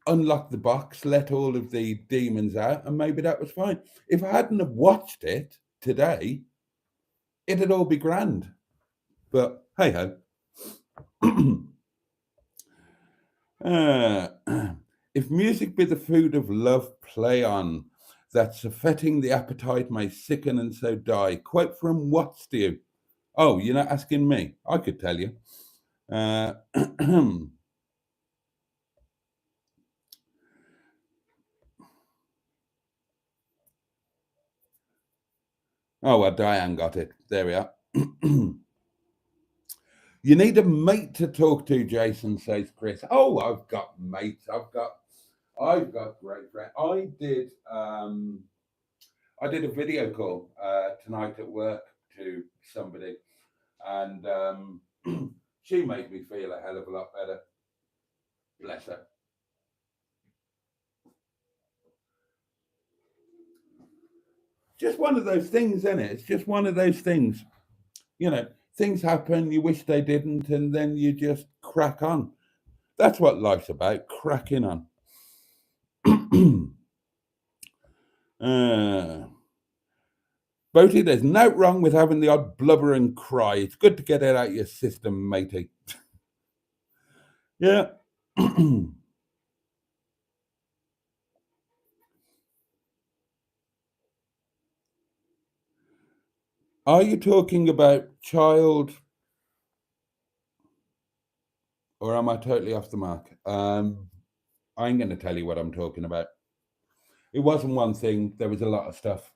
unlock the box, let all of the demons out, and maybe that was fine. If I hadn't have watched it today, it'd all be grand. But hey ho. Uh, if music be the food of love, play on. That surfeiting the appetite may sicken and so die. Quote from what, Stu? Oh, you're not asking me. I could tell you. Uh, oh, well, Diane got it. There we are. You need a mate to talk to, Jason, says Chris. Oh, I've got mates. I've got great friends. I did a video call tonight at work to somebody, and she made me feel a hell of a lot better. Bless her. Just one of those things, isn't it? It's just one of those things. Things happen, you wish they didn't, and then you just crack on. That's what life's about, cracking on. Boaty, there's no wrong with having the odd blubber and cry. It's good to get it out of your system, matey. Yeah. Are you talking about child, or am I totally off the mark? I'm going to tell you what I'm talking about. It wasn't one thing. There was a lot of stuff.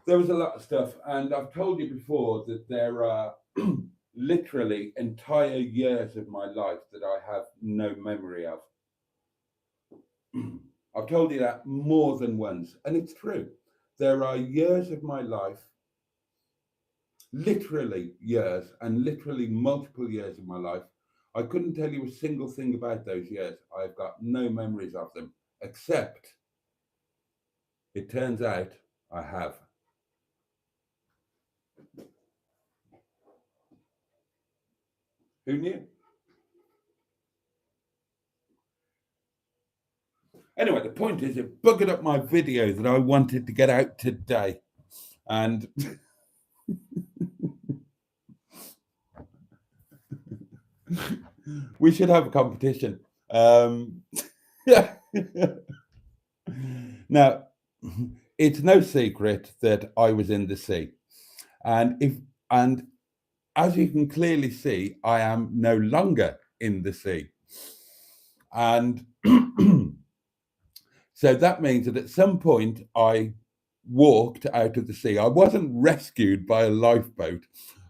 And I've told you before that there are literally entire years of my life that I have no memory of. I've told you that more than once, and it's true. There are years of my life, literally years, and literally multiple years of my life. I couldn't tell you a single thing about those years. I've got no memories of them, except it turns out I have. Who knew? Anyway, the point is, it buggered up my video that I wanted to get out today. And we should have a competition. Now, it's no secret that I was in the sea. And as you can clearly see, I am no longer in the sea. And so that means that at some point I walked out of the sea. I wasn't rescued by a lifeboat.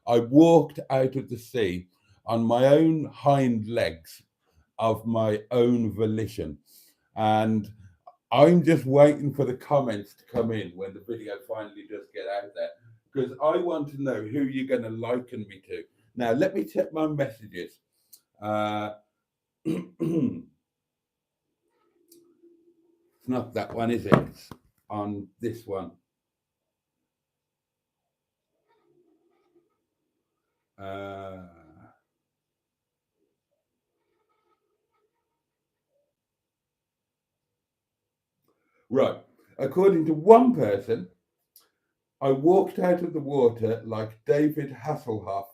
I walked out of the sea on my own hind legs of my own volition. And I'm just waiting for the comments to come in when the video finally does get out there, because I want to know who you're going to liken me to. Now, let me check my messages. It's not that one, is it? It's on this one. Right. According to one person, I walked out of the water like David Hasselhoff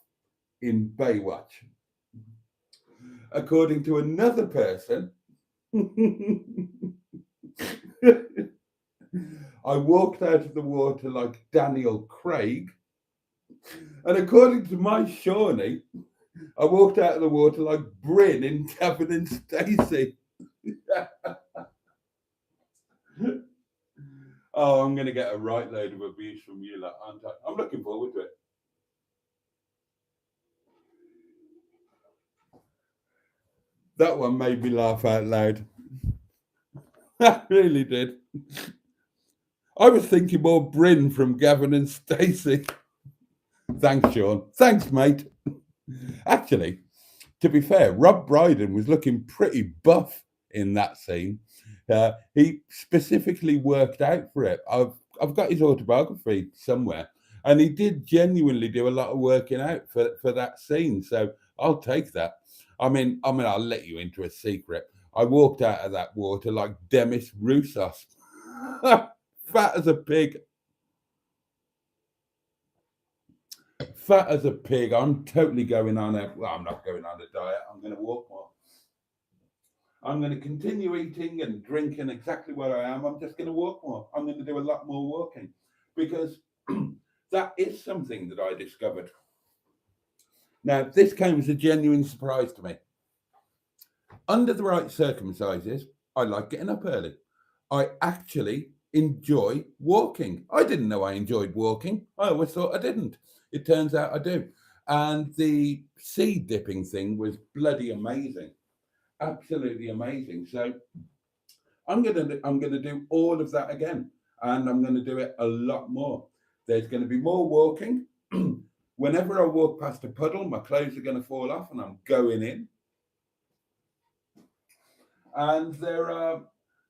in Baywatch. According to another person, I walked out of the water like Daniel Craig. And according to my Shawnee, I walked out of the water like Bryn in Gavin and Stacey. Oh, I'm going to get a right load of abuse from you, aren't I? I'm looking forward to it. That one made me laugh out loud. That really did. I was thinking more Bryn from Gavin and Stacey. Thanks, Sean. Thanks, mate. Actually, to be fair, Rob Brydon was looking pretty buff in that scene. He specifically worked out for it. I've got his autobiography somewhere, and he did genuinely do a lot of working out for that scene. So I'll take that. I'll let you into a secret. I walked out of that water like Demis Roussos, fat as a pig. Fat as a pig. I'm totally going on I'm not going on a diet. I'm going to walk more. I'm going to continue eating and drinking exactly where I am. I'm just going to walk more. I'm going to do a lot more walking because that is something that I discovered. Now, this came as a genuine surprise to me. Under the right circumstances, I like getting up early. I actually enjoy walking. I didn't know I enjoyed walking. I always thought I didn't. It turns out I do. And the seed dipping thing was bloody amazing. Absolutely amazing. So I'm gonna do all of that again, and I'm gonna do it a lot more. There's going to be more walking. Whenever I walk past a puddle, my clothes are going to fall off, and I'm going in. And there are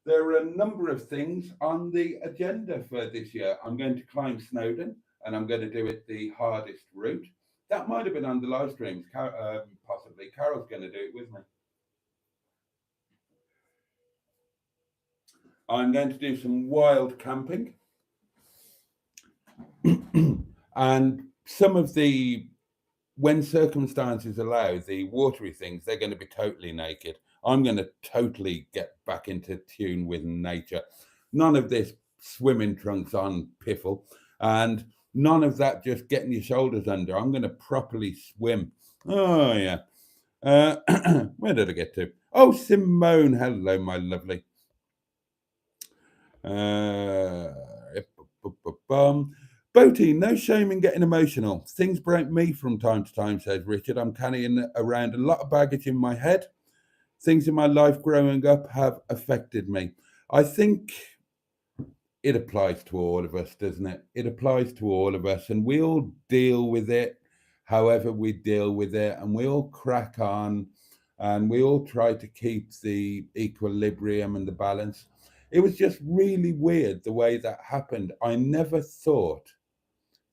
a number of things on the agenda for this year. I'm going to climb Snowdon, and I'm going to do it the hardest route. That might have been on the live streams, possibly. Carol's going to do it with me. I'm going to do some wild camping. And some of when circumstances allow, the watery things, they're going to be totally naked. I'm going to totally get back into tune with nature. None of this swimming trunks on piffle, and none of that just getting your shoulders under. I'm going to properly swim. Oh, yeah. Where did I get to? Oh, Simone. Hello, my lovely. Boaty, no shame in getting emotional. Things break me from time to time, says Richard. I'm carrying around a lot of baggage in my head. Things in my life growing up have affected me. I think it applies to all of us, doesn't it? It applies to all of us, and we all deal with it however we deal with it, and we all crack on, and we all try to keep the equilibrium and the balance. It was just really weird the way that happened. I never thought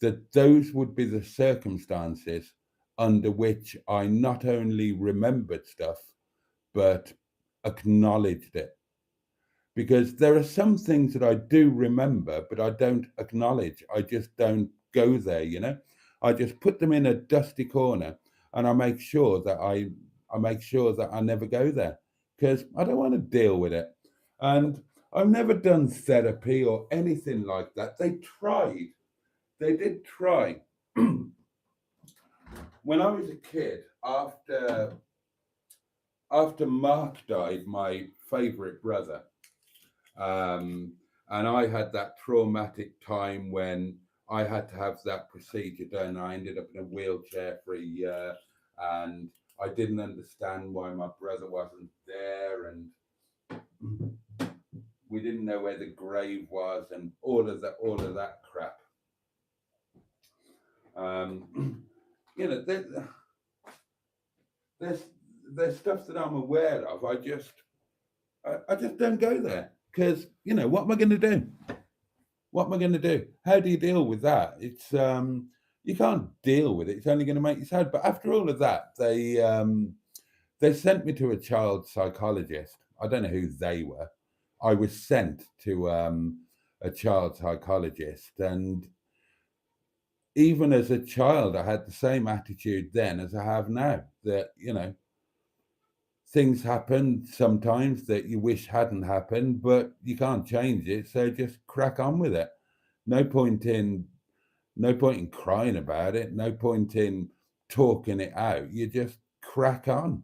that those would be the circumstances under which I not only remembered stuff, but acknowledged it. Because there are some things that I do remember, but I don't acknowledge. I just don't go there, you know. I just put them in a dusty corner, and I make sure that I never go there because I don't want to deal with it. And I've never done therapy or anything like that. They did try. When I was a kid, after Mark died, my favourite brother, and I had that traumatic time when I had to have that procedure done. I ended up in a wheelchair for a year, and I didn't understand why my brother wasn't there, and we didn't know where the grave was, and all of that crap. You know, there's stuff that I'm aware of. I just don't go there because, you know, what am I going to do? What am I going to do? How do you deal with that? It's you can't deal with it. It's only going to make you sad. But after all of that, they sent me to a child psychologist. I don't know who they were. I was sent to a child psychologist, and even as a child, I had the same attitude then as I have now. That, you know, things happen sometimes that you wish hadn't happened, but you can't change it. So just crack on with it. No point in crying about it. No point in talking it out. You just crack on.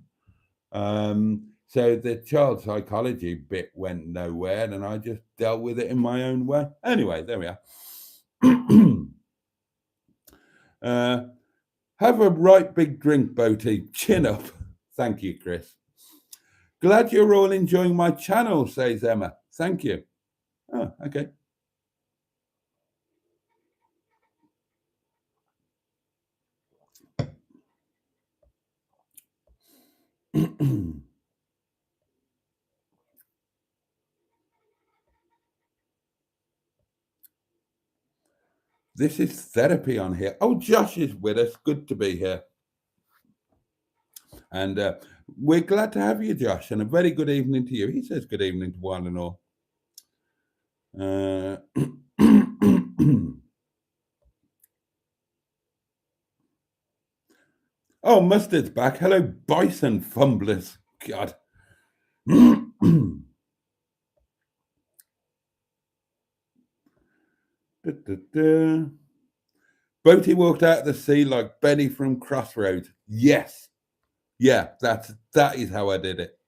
So the child psychology bit went nowhere, and I just dealt with it in my own way. Anyway, there we are. Have a right big drink, Boaty. Chin up. Thank you, Chris. Glad you're all enjoying my channel, says Emma. Thank you. Oh, okay. This is therapy on here. Oh, Josh is with us. Good to be here. And we're glad to have you, Josh, and a very good evening to you. He says good evening to one and all. Oh, Mustard's back. Hello, Bison Fumblers. God. Boaty walked out of the sea like Benny from Crossroads. Yes. Yeah, that is how I did it.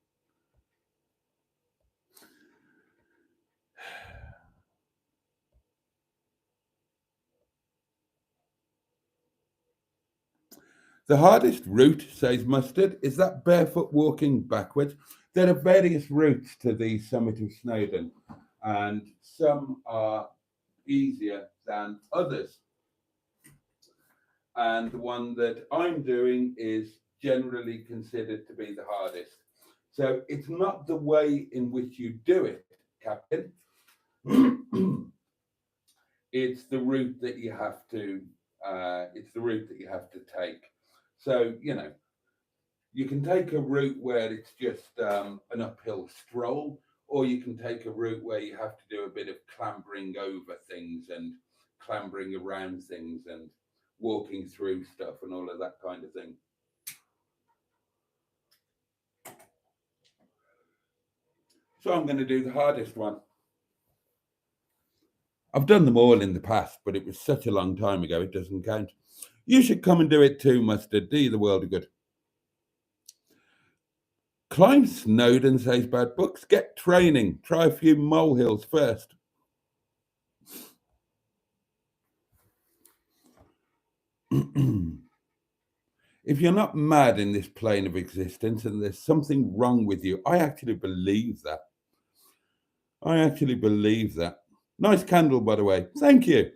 The hardest route, says Mustard, is that barefoot walking backwards. There are various routes to the summit of Snowdon, and some are easier than others. And the one that I'm doing is generally considered to be the hardest. So it's not the way in which you do it, Captain. It's the route that you have to. It's the route that you have to take. So you can take a route where it's just an uphill stroll, or you can take a route where you have to do a bit of clambering over things and clambering around things and walking through stuff and all of that kind of thing. So I'm going to do the hardest one. I've done them all in the past, but it was such a long time ago, it doesn't count. You should come and do it too, Mustard. Do you the world of good. Climb Snowdon, says Bad Books. Get training. Try a few molehills first. If you're not mad in this plane of existence and there's something wrong with you, I actually believe that. I actually believe that. Nice candle, by the way. Thank you.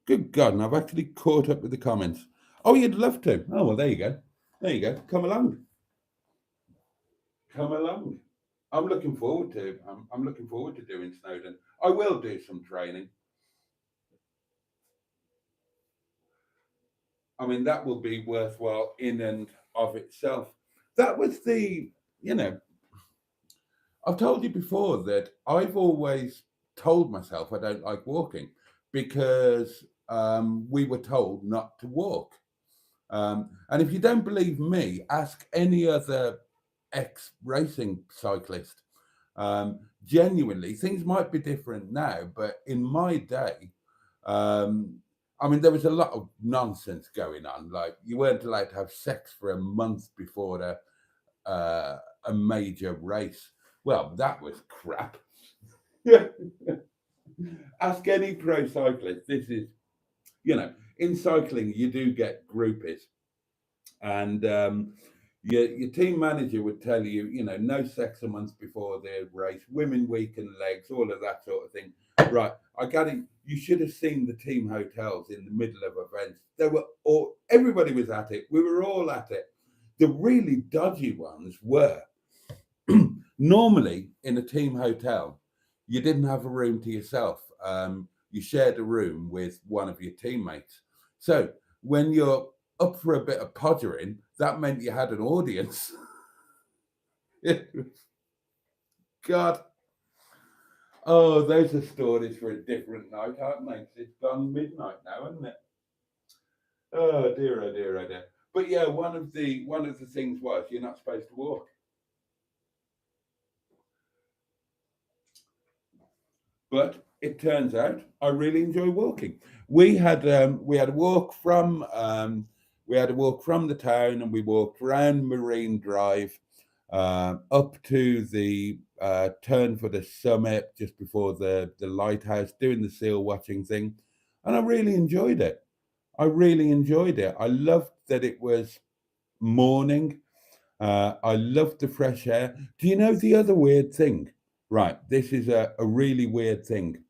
Good God, and I've actually caught up with the comments. Oh, you'd love to. Oh, well, there you go. There you go. Come along. Come along. I'm looking forward to. I'm looking forward to doing Snowdon. I will do some training. I mean, that will be worthwhile in and of itself. That was I've told you before that I've always told myself I don't like walking because we were told not to walk. And if you don't believe me, ask any other ex racing cyclist. Genuinely, things might be different now, but in my day, I mean, there was a lot of nonsense going on. Like you weren't allowed to have sex for a month before a major race. Well, that was crap. Ask any pro cyclist. This is, in cycling, you do get groupies. And your team manager would tell you, no sex a month before the race, women weaken legs, all of that sort of thing. Right, I got it. You should have seen the team hotels in the middle of events. Everybody was at it. We were all at it. The really dodgy ones were normally in a team hotel, you didn't have a room to yourself. You shared a room with one of your teammates. So when you're up for a bit of pottering, that meant you had an audience. God. Oh, those are stories for a different night, aren't they? It's gone midnight now, isn't it? Oh dear, oh dear, oh dear. But yeah, one of the things was you're not supposed to walk. But it turns out I really enjoy walking. We had a walk from the town, and we walked around Marine Drive up to the turn for the summit just before the lighthouse, doing the seal watching thing, and I really enjoyed it. I really enjoyed it. I loved that it was morning. I loved the fresh air. Do you know the other weird thing? Right, this is a really weird thing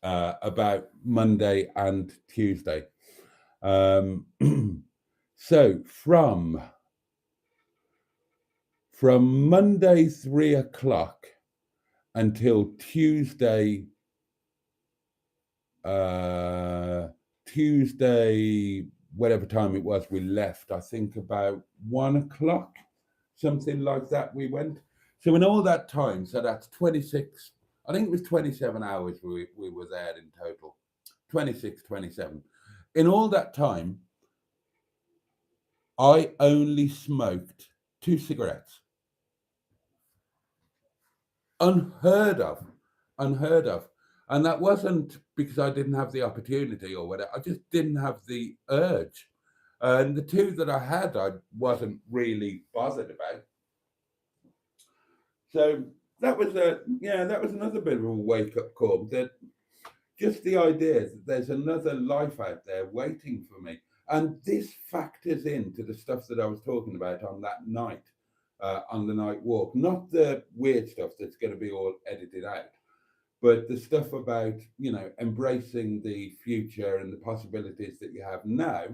about Monday and Tuesday. So from Monday 3 o'clock until Tuesday uh, Tuesday, whatever time it was, we left. I think about 1 o'clock, something like that. We went. So in all that time, so that's 26. I think it was 27 hours we were there in total. 26, 27. In all that time, I only smoked 2 cigarettes. Unheard of, unheard of. And that wasn't because I didn't have the opportunity or whatever. I just didn't have the urge. And the two that I had, I wasn't really bothered about. So that was that was another bit of a wake up call. That just the idea that there's another life out there waiting for me, and this factors into the stuff that I was talking about on that night, on the night walk. Not the weird stuff that's going to be all edited out, but the stuff about embracing the future and the possibilities that you have now,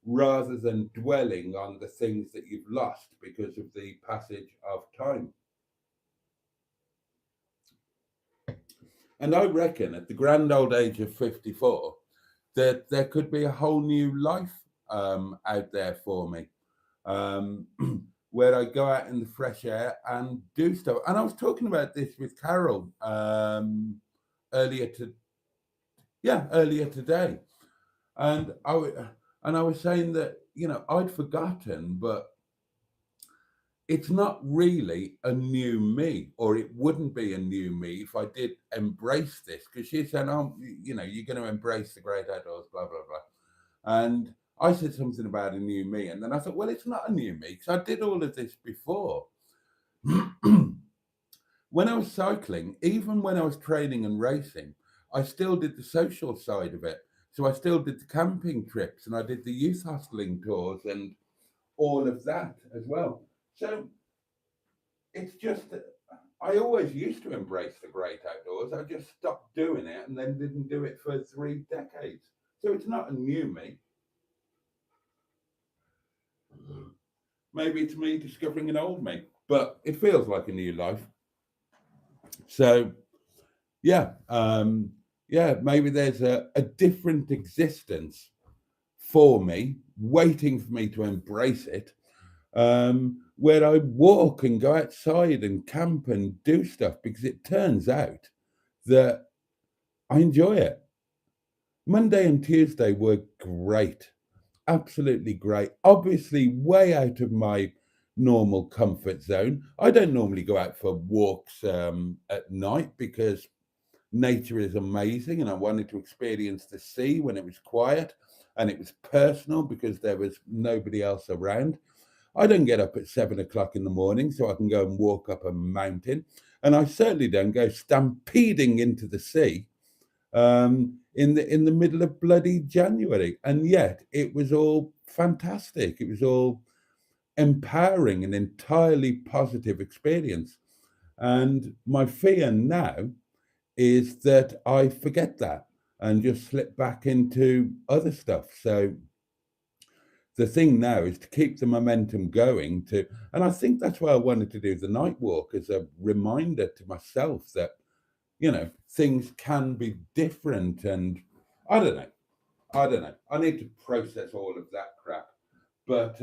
rather than dwelling on the things that you've lost because of the passage of time. And I reckon at the grand old age of 54 that there could be a whole new life out there for me, um, where I go out in the fresh air and do stuff. And I was talking about this with Carol earlier to earlier today, and I was saying that I'd forgotten, but it's not really a new me, or it wouldn't be a new me if I did embrace this. Because she said, "Oh, you're going to embrace the great outdoors, blah blah blah," and I said something about a new me, and then I thought, well, it's not a new me because I did all of this before. When I was cycling, even when I was training and racing, I still did the social side of it. So I still did the camping trips and I did the youth hosteling tours and all of that as well. So it's just that I always used to embrace the great outdoors. I just stopped doing it and then didn't do it for 3 decades. So it's not a new me. Maybe it's me discovering an old me, but it feels like a new life. So maybe there's a different existence for me, waiting for me to embrace it, where I walk and go outside and camp and do stuff because it turns out that I enjoy it. Monday and Tuesday were great, absolutely great. Obviously, way out of my normal comfort zone. I don't normally go out for walks at night because nature is amazing and I wanted to experience the sea when it was quiet and it was personal because there was nobody else around. I don't get up at 7 o'clock in the morning so I can go and walk up a mountain. And I certainly don't go stampeding into the sea in the middle of bloody January. And yet it was all fantastic. It was all empowering and entirely positive experience. And my fear now is that I forget that and just slip back into other stuff. So the thing now is to keep the momentum going and I think that's why I wanted to do the night walk as a reminder to myself that, things can be different. And I don't know. I don't know. I need to process all of that crap. But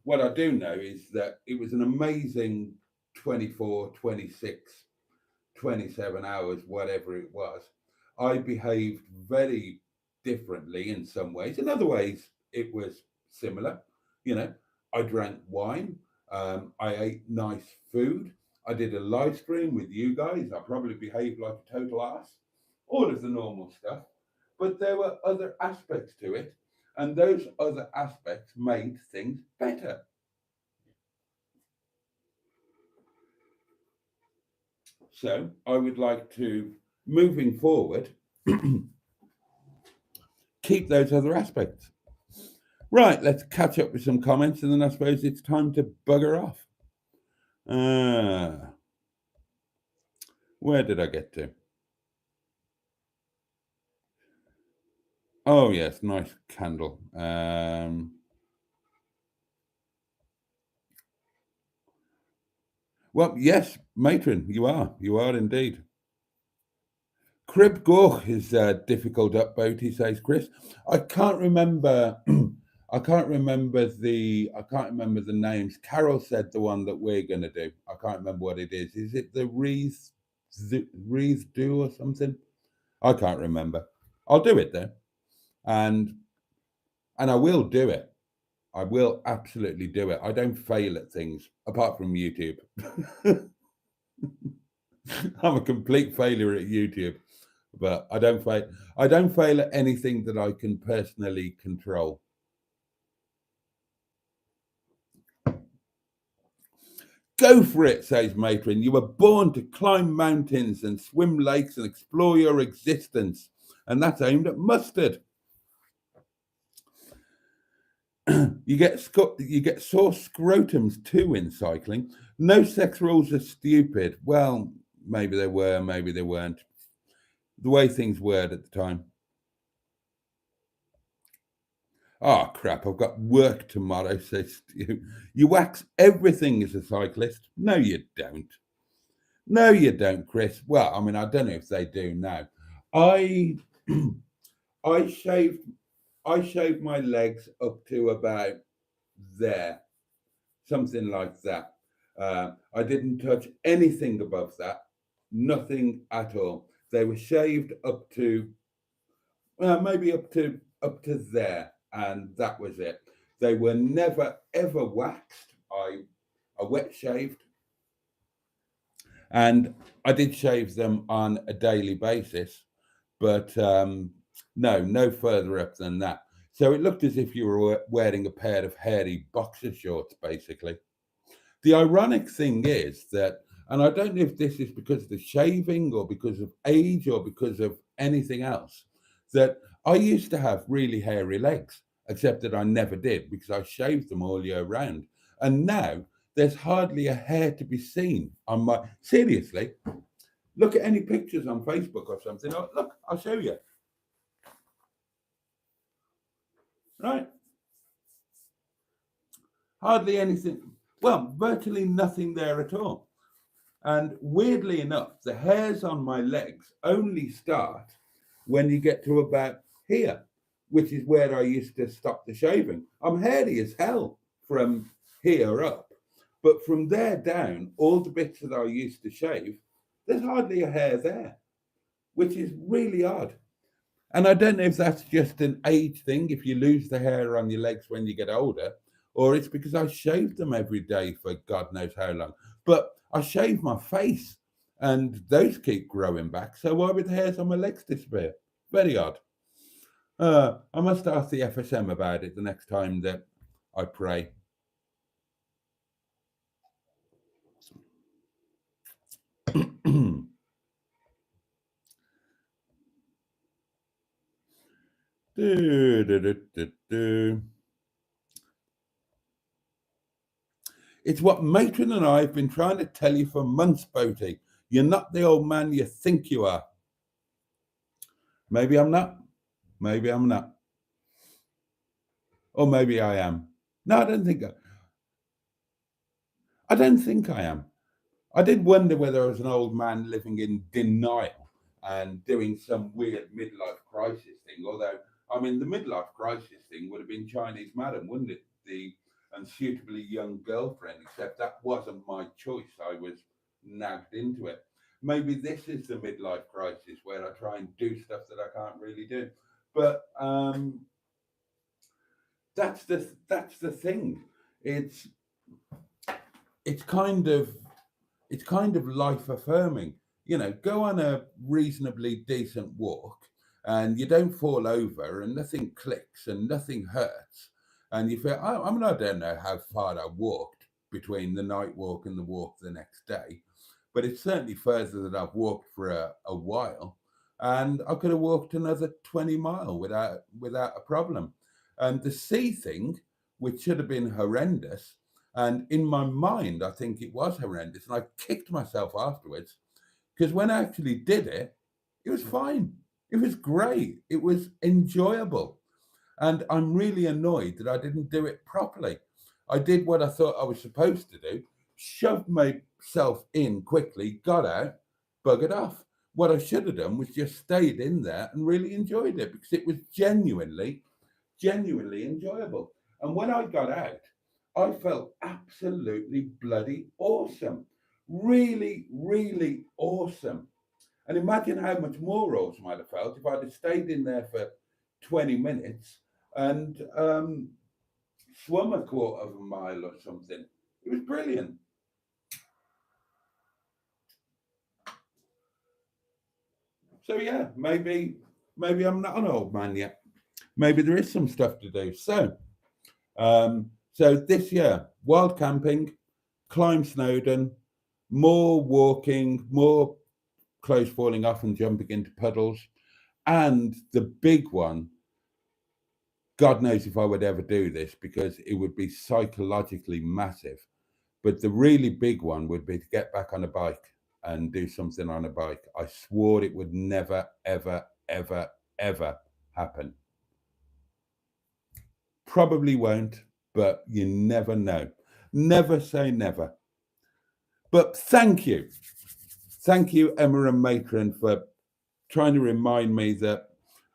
what I do know is that it was an amazing 24, 26 27 hours, whatever it was. I behaved very differently in some ways. In other ways, it was similar. You know, I drank wine. I ate nice food. I did a live stream with you guys. I probably behaved like a total ass. All of the normal stuff. But there were other aspects to it. And those other aspects made things better. So I would like to, moving forward, keep those other aspects. Right, let's catch up with some comments and then I suppose it's time to bugger off. Where did I get to? Oh, yes, nice candle. Well, yes, matron, you are. You are indeed. Crib Goch is difficult up Boaty, says Chris. I can't remember. I can't remember the names. Carol said the one that we're going to do. I can't remember what it is. Is it the Wreath Do or something? I can't remember. I'll do it though, and I will do it. I will absolutely do it. I don't fail at things apart from YouTube. I'm a complete failure at YouTube, but I don't fail. I don't fail at anything that I can personally control. Go for it, says Matron. You were born to climb mountains and swim lakes and explore your existence, and that's aimed at mustard. You get sore scrotums too in cycling. No sex rules are stupid. Well, maybe they were, maybe they weren't. The way things were at the time. Oh crap, I've got work tomorrow, says Stu. You wax everything as a cyclist. No, you don't. No, you don't, Chris. Well, I mean, I don't know if they do now. I I shaved my legs up to about there, something like that. I didn't touch anything above that, nothing at all. They were shaved up to maybe up to there, and that was it. They were never ever waxed. I wet shaved, and I did shave them on a daily basis, but no further up than that. So it looked as if you were wearing a pair of hairy boxer shorts, basically. The ironic thing is that, and I don't know if this is because of the shaving or because of age or because of anything else, that I used to have really hairy legs, except that I never did because I shaved them all year round. And now there's hardly a hair to be seen on my. Seriously, look at any pictures on Facebook or something. Oh, look, I'll show you. Right? Hardly anything. Well, virtually nothing there at all. And weirdly enough, the hairs on my legs only start when you get to about here, which is where I used to stop the shaving. I'm hairy as hell from here up, but from there down, all the bits that I used to shave, there's hardly a hair there, which is really odd. And I don't know if that's just an age thing, if you lose the hair on your legs when you get older, or it's because I shave them every day for God knows how long. But I shave my face and those keep growing back. So why would the hairs on my legs disappear? Very odd. I must ask the FSM about it the next time that I pray. It's what Matron and I have been trying to tell you for months, Boaty. You're not the old man you think you are. Maybe I'm not. Maybe I'm not. Or maybe I am. No, I don't think I don't think I am. I did wonder whether I was an old man living in denial and doing some weird midlife crisis thing. Although, I mean, the midlife crisis thing would have been Chinese Madam, wouldn't it? The unsuitably young girlfriend, except that wasn't my choice. I was nagged into it. Maybe this is the midlife crisis where I try and do stuff that I can't really do. But that's the thing. It's it's kind of it's kind of life affirming. You know, go on a reasonably decent walk and you don't fall over and nothing clicks and nothing hurts. And you feel, I mean, I don't know how far I walked between the night walk and the walk the next day, but it's certainly further than I've walked for a while. And I could have walked another 20 mile without a problem. And the sea thing, which should have been horrendous, and in my mind, I think it was horrendous. And I kicked myself afterwards because when I actually did it, it was fine. It was great. It was enjoyable. And I'm really annoyed that I didn't do it properly. I did what I thought I was supposed to do, shoved myself in quickly, got out, buggered off. what I should have done was just stayed in there and really enjoyed it, because it was genuinely enjoyable. And when I got out, I felt absolutely bloody awesome. Really, really awesome. And imagine how much more awesome I'd have felt if I'd have stayed in there for 20 minutes and swum a quarter of a mile or something. It was brilliant. So yeah, maybe I'm not an old man yet. Maybe there is some stuff to do. So this year, wild camping, climb Snowdon, more walking, more clothes falling off and jumping into puddles, and the big one. God knows if I would ever do this, because it would be psychologically massive. But the really big one would be to get back on a bike and do something on a bike. I swore it would never, ever, ever, ever happen. Probably won't, but you never know. Never say never. But thank you. Thank you, Emma and Matron, for trying to remind me that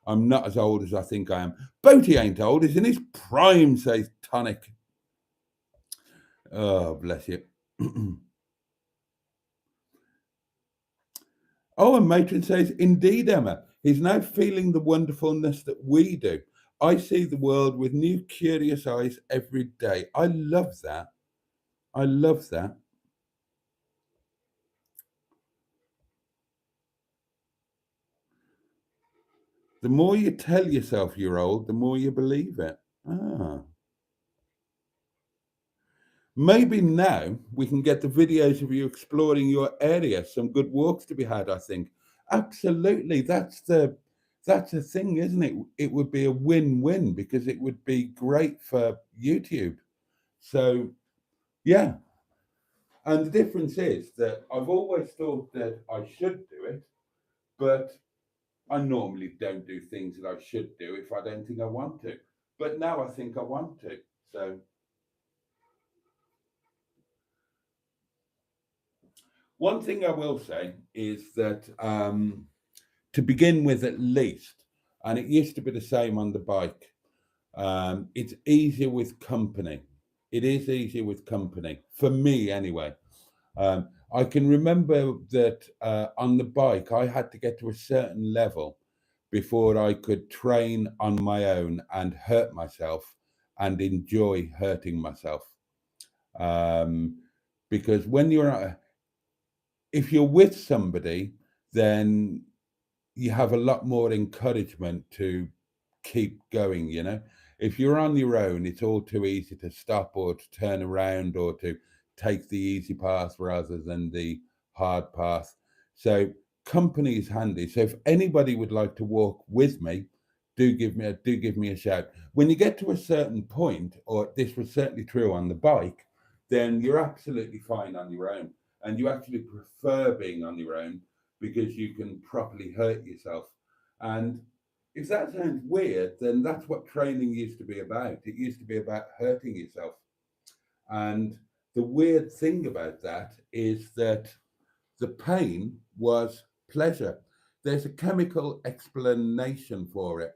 I'm not as old as I think I am. Boaty ain't old, he's in his prime, says Tonic. Oh, bless you. Oh, and Matron says, indeed, Emma, he's now feeling the wonderfulness that we do. I see the world with new curious eyes every day. I love that. I love that. The more you tell yourself you're old, the more you believe it. Ah. Maybe now we can get the videos of you exploring your area. Some good walks to be had, I think. Absolutely. That's the thing, isn't it? It would be a win-win, because it would be great for YouTube. So yeah. And the difference is that I've always thought that I should do it, but I normally don't do things that I should do if I don't think I want to. But now I think I want to. So one thing I will say is that, to begin with, at least, and it used to be the same on the bike, it's easier with company. It is easier with company, for me anyway. I can remember that on the bike, I had to get to a certain level before I could train on my own and hurt myself and enjoy hurting myself. Um, because if you're with somebody, then you have a lot more encouragement to keep going, you know. If you're on your own, it's all too easy to stop or to turn around or to take the easy path rather than the hard path. So company is handy. So if anybody would like to walk with me, do give me a shout. When you get to a certain point, or this was certainly true on the bike, then you're absolutely fine on your own, and you actually prefer being on your own because you can properly hurt yourself. And if that sounds weird, then that's what training used to be about. It used to be about hurting yourself. And the weird thing about that is that the pain was pleasure. There's a chemical explanation for it.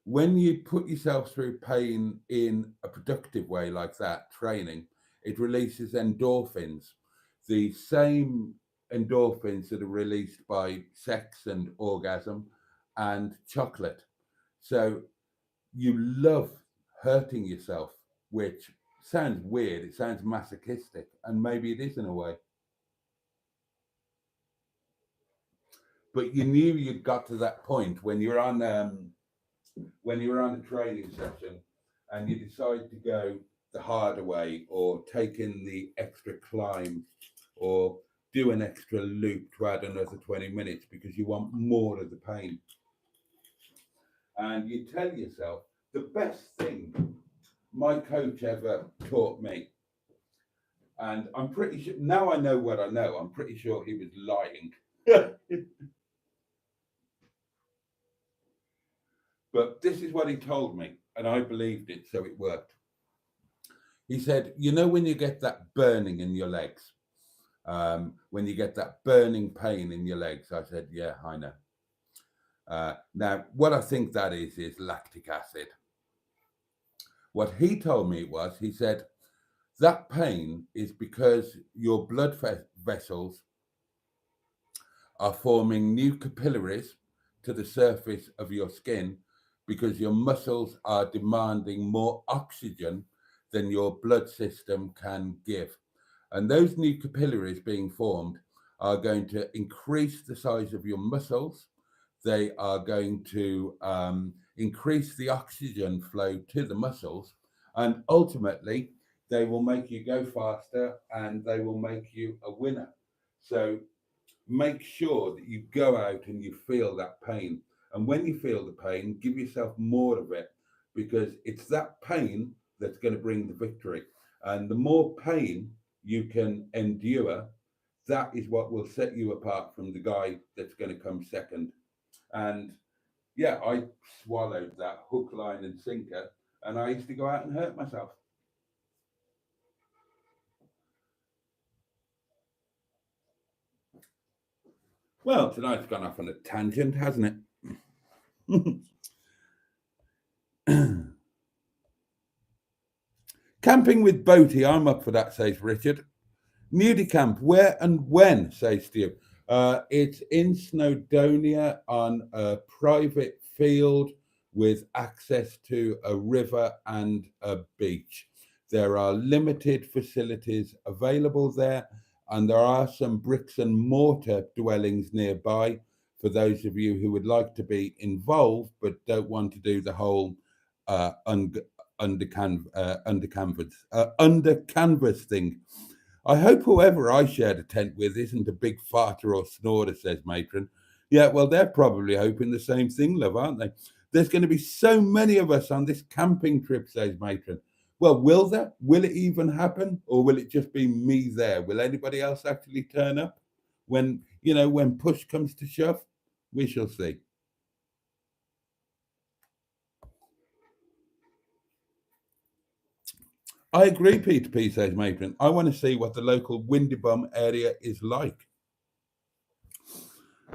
When you put yourself through pain in a productive way like that, training, it releases endorphins, the same endorphins that are released by sex and orgasm and chocolate. So you love hurting yourself, which sounds weird, it sounds masochistic, and maybe it is in a way. But you knew you'd got to that point when you're on a training session and you decide to go the harder way, or take in the extra climb, or do an extra loop to add another 20 minutes because you want more of the pain. And you tell yourself, the best thing my coach ever taught me, and I'm pretty sure now I know what I know, I'm pretty sure he was lying. But this is what he told me, and I believed it, so it worked. He said, you know, when you get that burning in your legs, when you get that burning pain in your legs. I said, yeah, I know. Now, what I think that is lactic acid. What he told me was, he said, that pain is because your blood vessels are forming new capillaries to the surface of your skin because your muscles are demanding more oxygen than your blood system can give. And those new capillaries being formed are going to increase the size of your muscles. They are going to increase the oxygen flow to the muscles. And ultimately, they will make you go faster and they will make you a winner. So make sure that you go out and you feel that pain. And when you feel the pain, give yourself more of it, because it's that pain that's going to bring the victory. And the more pain you can endure, that is what will set you apart from the guy that's going to come second. And yeah, I swallowed that hook, line, and sinker, and I used to go out and hurt myself. Well, tonight's gone off on a tangent, hasn't it? Camping with Boaty, I'm up for that, says Richard. Nudie camp, where and when, says Steve. It's in Snowdonia on a private field with access to a river and a beach. There are limited facilities available there, and there are some bricks and mortar dwellings nearby for those of you who would like to be involved but don't want to do the whole uh, un- under canvas thing. I hope whoever I shared a tent with isn't a big farter or snorter, says Matron. Yeah, well, they're probably hoping the same thing, love, aren't they? There's going to be so many of us on this camping trip, says Matron. Well, will there? Will it even happen? Or will it just be me there? Will anybody else actually turn up when, when push comes to shove? We shall see. I agree, Peter P, says Matron. I want to see what the local Windybum area is like.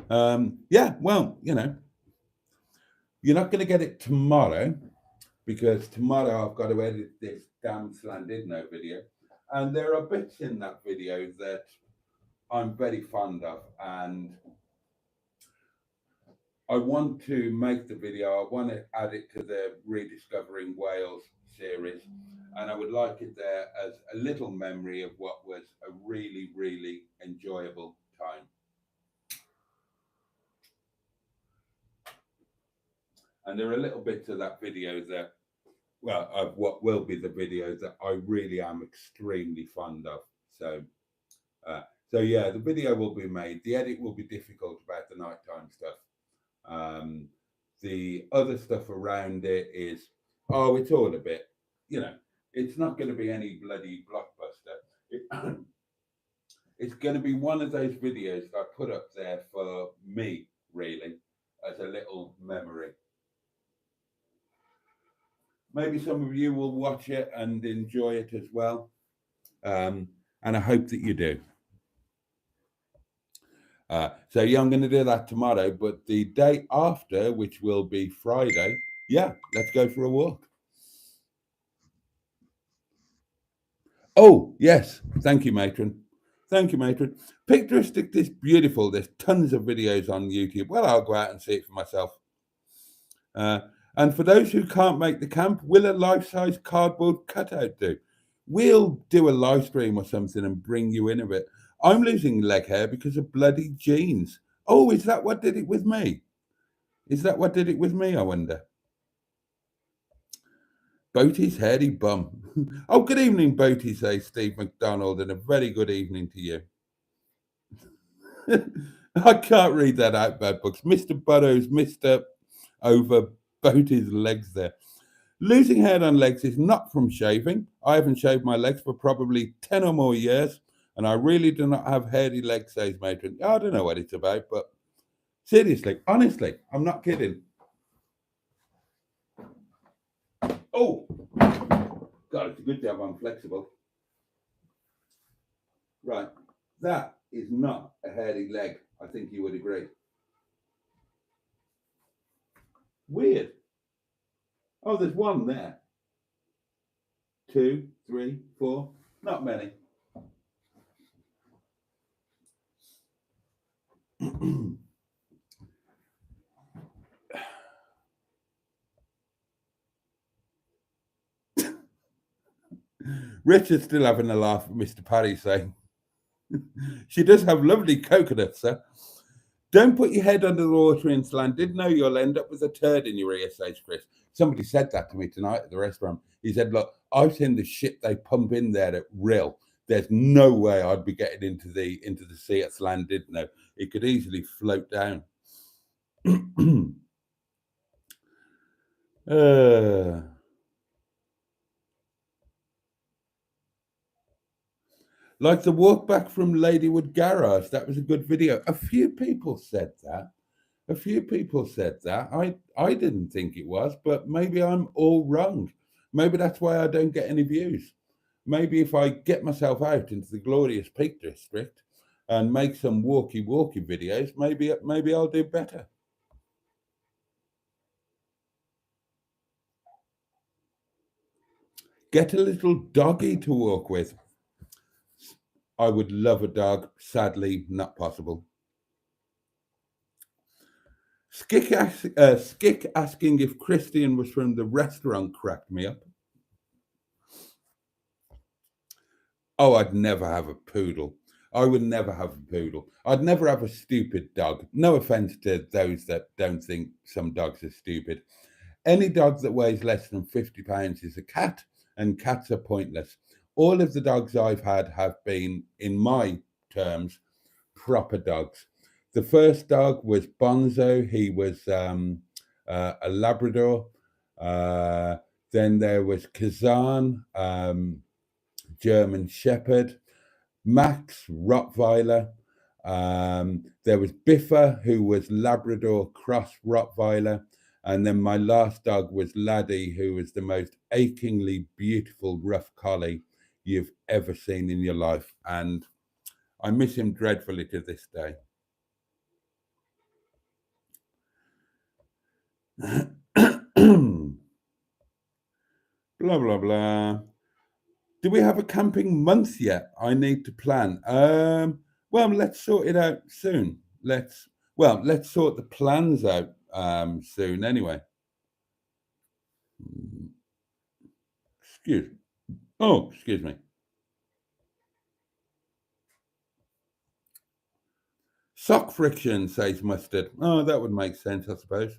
Yeah, well, you're not going to get it tomorrow because tomorrow I've got to edit this damn Slandidno video. And there are bits in that video that I'm very fond of. And I want to make the video, I want to add it to the Rediscovering Wales series. And I would like it there as a little memory of what was a really, really enjoyable time. And there are little bits of that video that, well, of what will be the video that I really am extremely fond of. So yeah, the video will be made. The edit will be difficult about the nighttime stuff. The other stuff around it is, it's all a bit, it's not going to be any bloody blockbuster. It's going to be one of those videos that I put up there for me, really, as a little memory. Maybe some of you will watch it and enjoy it as well. And I hope that you do. So yeah, I'm going to do that tomorrow, but the day after, which will be Friday, yeah, let's go for a walk. Oh, yes. Thank you, Matron. Thank you, Matron. Picturestic is beautiful. There's tons of videos on YouTube. Well, I'll go out and see it for myself. And for those who can't make the camp, will a life-size cardboard cutout do? We'll do a live stream or something and bring you in a bit. I'm losing leg hair because of bloody jeans. Oh, is that what did it with me? Is that what did it with me, I wonder? Boaty's hairy bum. Oh, good evening, Boaty, says Steve McDonald, and a very good evening to you. I can't read that out, bad books. Mr. Burrows, Mr. Over Boaty's legs there. Losing hair on legs is not from shaving. I haven't shaved my legs for probably 10 or more years, and I really do not have hairy legs, says Matron. I don't know what it's about, but seriously, honestly, I'm not kidding. Oh, God, it's a good job I'm flexible. Right, That is not a hairy leg. I think you would agree. Weird. Oh, there's one there. 2, 3, 4. Not many. Richard's still having a laugh at Mr. Parry saying, she does have lovely coconuts, sir. Don't put your head under the water in Didn't know you'll end up with a turd in your ear, says Chris. Somebody said that to me tonight at the restaurant. He said, look, I've seen the shit they pump in there at Rill. There's no way I'd be getting into the sea at Llandudno. It could easily float down. Like the walk back from Ladywood Garage, that was a good video. A few people said that. I didn't think it was, but maybe I'm all wrong. Maybe that's why I don't get any views. Maybe if I get myself out into the glorious Peak District and make some walkie videos, maybe I'll do better. Get a little doggy to walk with. I would love a dog. Sadly, not possible. Skick asking if Christian was from the restaurant cracked me up. Oh, I'd never have a poodle. I would never have a poodle. I'd never have a stupid dog. No offense to those that don't think some dogs are stupid. Any dog that weighs less than 50 pounds is a cat, and cats are pointless. All of the dogs I've had have been, in my terms, proper dogs. The first dog was Bonzo. He was a Labrador. Then there was Kazan, German Shepherd. Max, Rottweiler. There was Biffa, who was Labrador cross Rottweiler. And then my last dog was Laddie, who was the most achingly beautiful rough collie you've ever seen in your life. And I miss him dreadfully to this day. Blah, blah, blah. Do we have a camping month yet? I need to plan. Well, let's sort it out soon. Let's sort the plans out soon anyway. Excuse me. Sock friction, says Mustard. Oh, that would make sense, I suppose.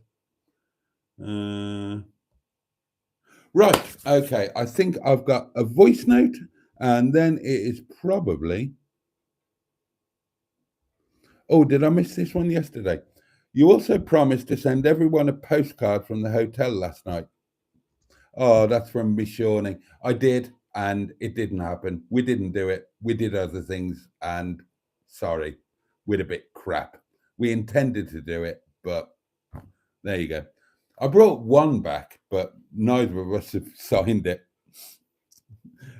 Right, okay. I think I've got a voice note, and then it is probably... Oh, did I miss this one yesterday? You also promised to send everyone a postcard from the hotel last night. Oh, that's from Miss Shawnee. I did, and it didn't happen. We didn't do it. We did other things, and sorry, we're a bit crap. We intended to do it, but there you go. I brought one back, but neither of us have signed it.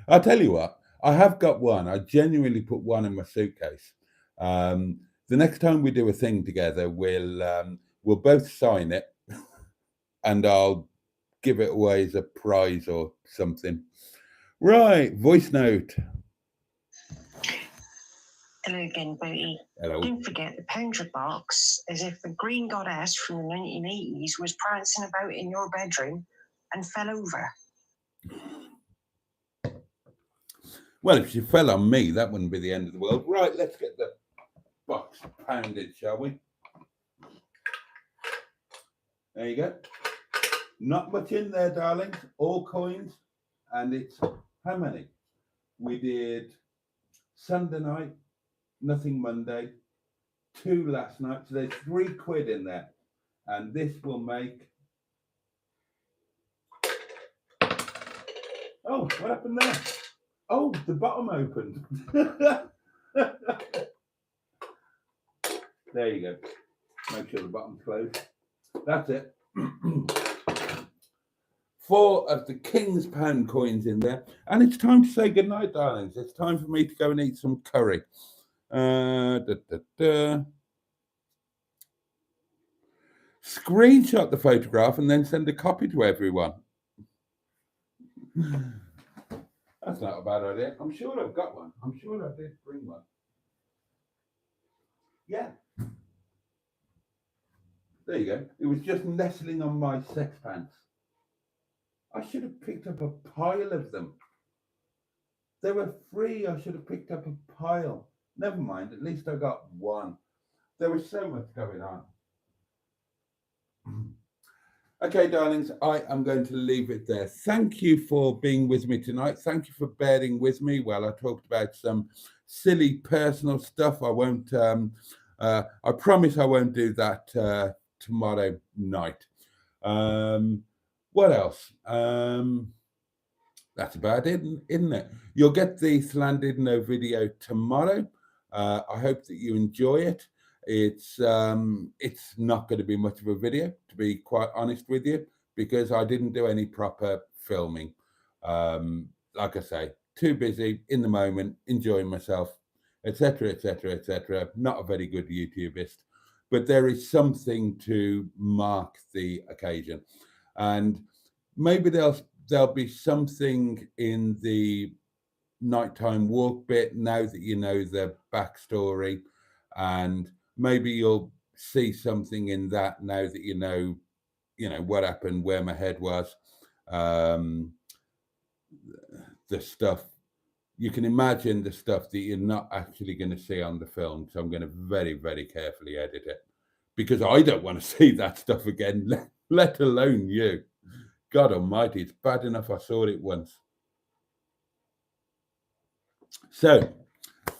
I'll tell you what, I have got one. I genuinely put one in my suitcase. The next time we do a thing together, we'll both sign it, and I'll give it away as a prize or something. Right, voice note. Hello again, Boaty. Hello. Don't forget the pounder box, as if the green goddess from the 1980s was prancing about in your bedroom and fell over. Well, if she fell on me, that wouldn't be the end of the world. Right, let's get the box pounded, shall we? There you go. Not much in there, darlings. All coins. And it's how many? We did Sunday night, nothing Monday, 2 last night. So there's £3 in there. And this will make... Oh, what happened there? Oh, the bottom opened. There you go. Make sure the bottom's closed. That's it. 4 of the King's Pound coins in there. And it's time to say goodnight, darlings. It's time for me to go and eat some curry. Da, da, da. Screenshot the photograph and then send a copy to everyone. That's not a bad idea. I'm sure I've got one. I'm sure I did bring one. Yeah. There you go. It was just nestling on my sex pants. I should have picked up a pile of them. They were free. I should have picked up a pile. Never mind. At least I got one. There was so much going on. Okay, darlings, I am going to leave it there. Thank you for being with me tonight. Thank you for bearing with me while I talked about some silly personal stuff. I won't. I promise I won't do that tomorrow night. What else? That's about it, isn't it? You'll get the Llandudno video tomorrow. I hope that you enjoy it. It's not going to be much of a video, to be quite honest with you, because I didn't do any proper filming. Like I say, too busy in the moment, enjoying myself, etc., etc., etc. Not a very good YouTubeist, but there is something to mark the occasion, and maybe there'll be something in the nighttime walk bit now that you know the backstory, and maybe you'll see something in that now that you know what happened, where my head was, um, the stuff you can imagine, the stuff that you're not actually going to see on the film. So I'm going to very, very carefully edit it, because I don't want to see that stuff again, let alone you. God almighty, it's bad enough I saw it once. So,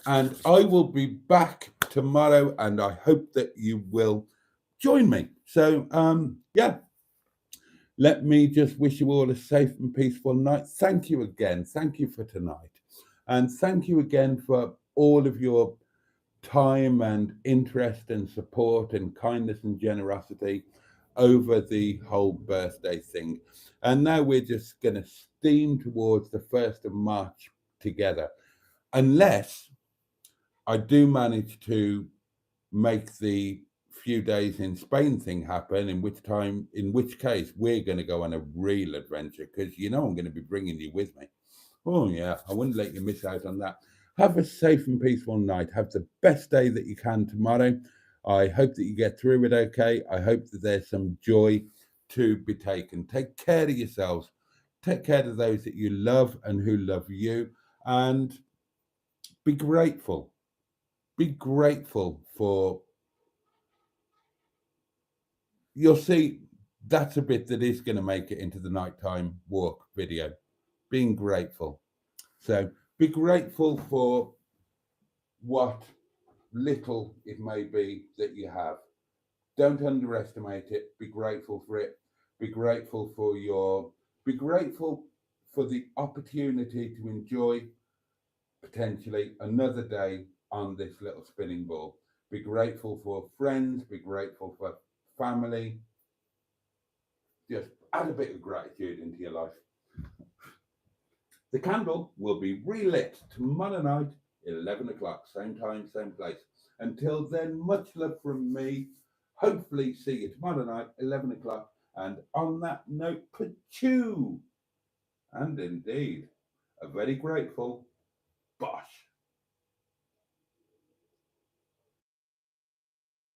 and I will be back tomorrow, and I hope that you will join me. So, yeah, let me just wish you all a safe and peaceful night. Thank you again. Thank you for tonight. And thank you again for all of your time and interest and support and kindness and generosity over the whole birthday thing. And now we're just going to steam towards the 1st of March together, unless I do manage to make the few days in Spain thing happen, in which case we're going to go on a real adventure, because I'm going to be bringing you with me. Oh yeah, I wouldn't let you miss out on that. Have a safe and peaceful night. Have the best day that you can tomorrow. I hope that you get through it okay. I hope that there's some joy to be taken. Take care of yourselves. Take care of those that you love and who love you. And be grateful. Be grateful for, you'll see, that's a bit that is going to make it into the nighttime walk video. Being grateful. So be grateful for what little it may be that you have. Don't underestimate it. Be grateful for it. Be grateful for the opportunity to enjoy potentially another day on this little spinning ball. Be grateful for friends. Be grateful for family. Just add a bit of gratitude into your life. The candle will be relit tomorrow night, 11 o'clock, same time, same place. Until then, much love from me. Hopefully, see you tomorrow night, 11 o'clock. And on that note, pachoo! And indeed, a very grateful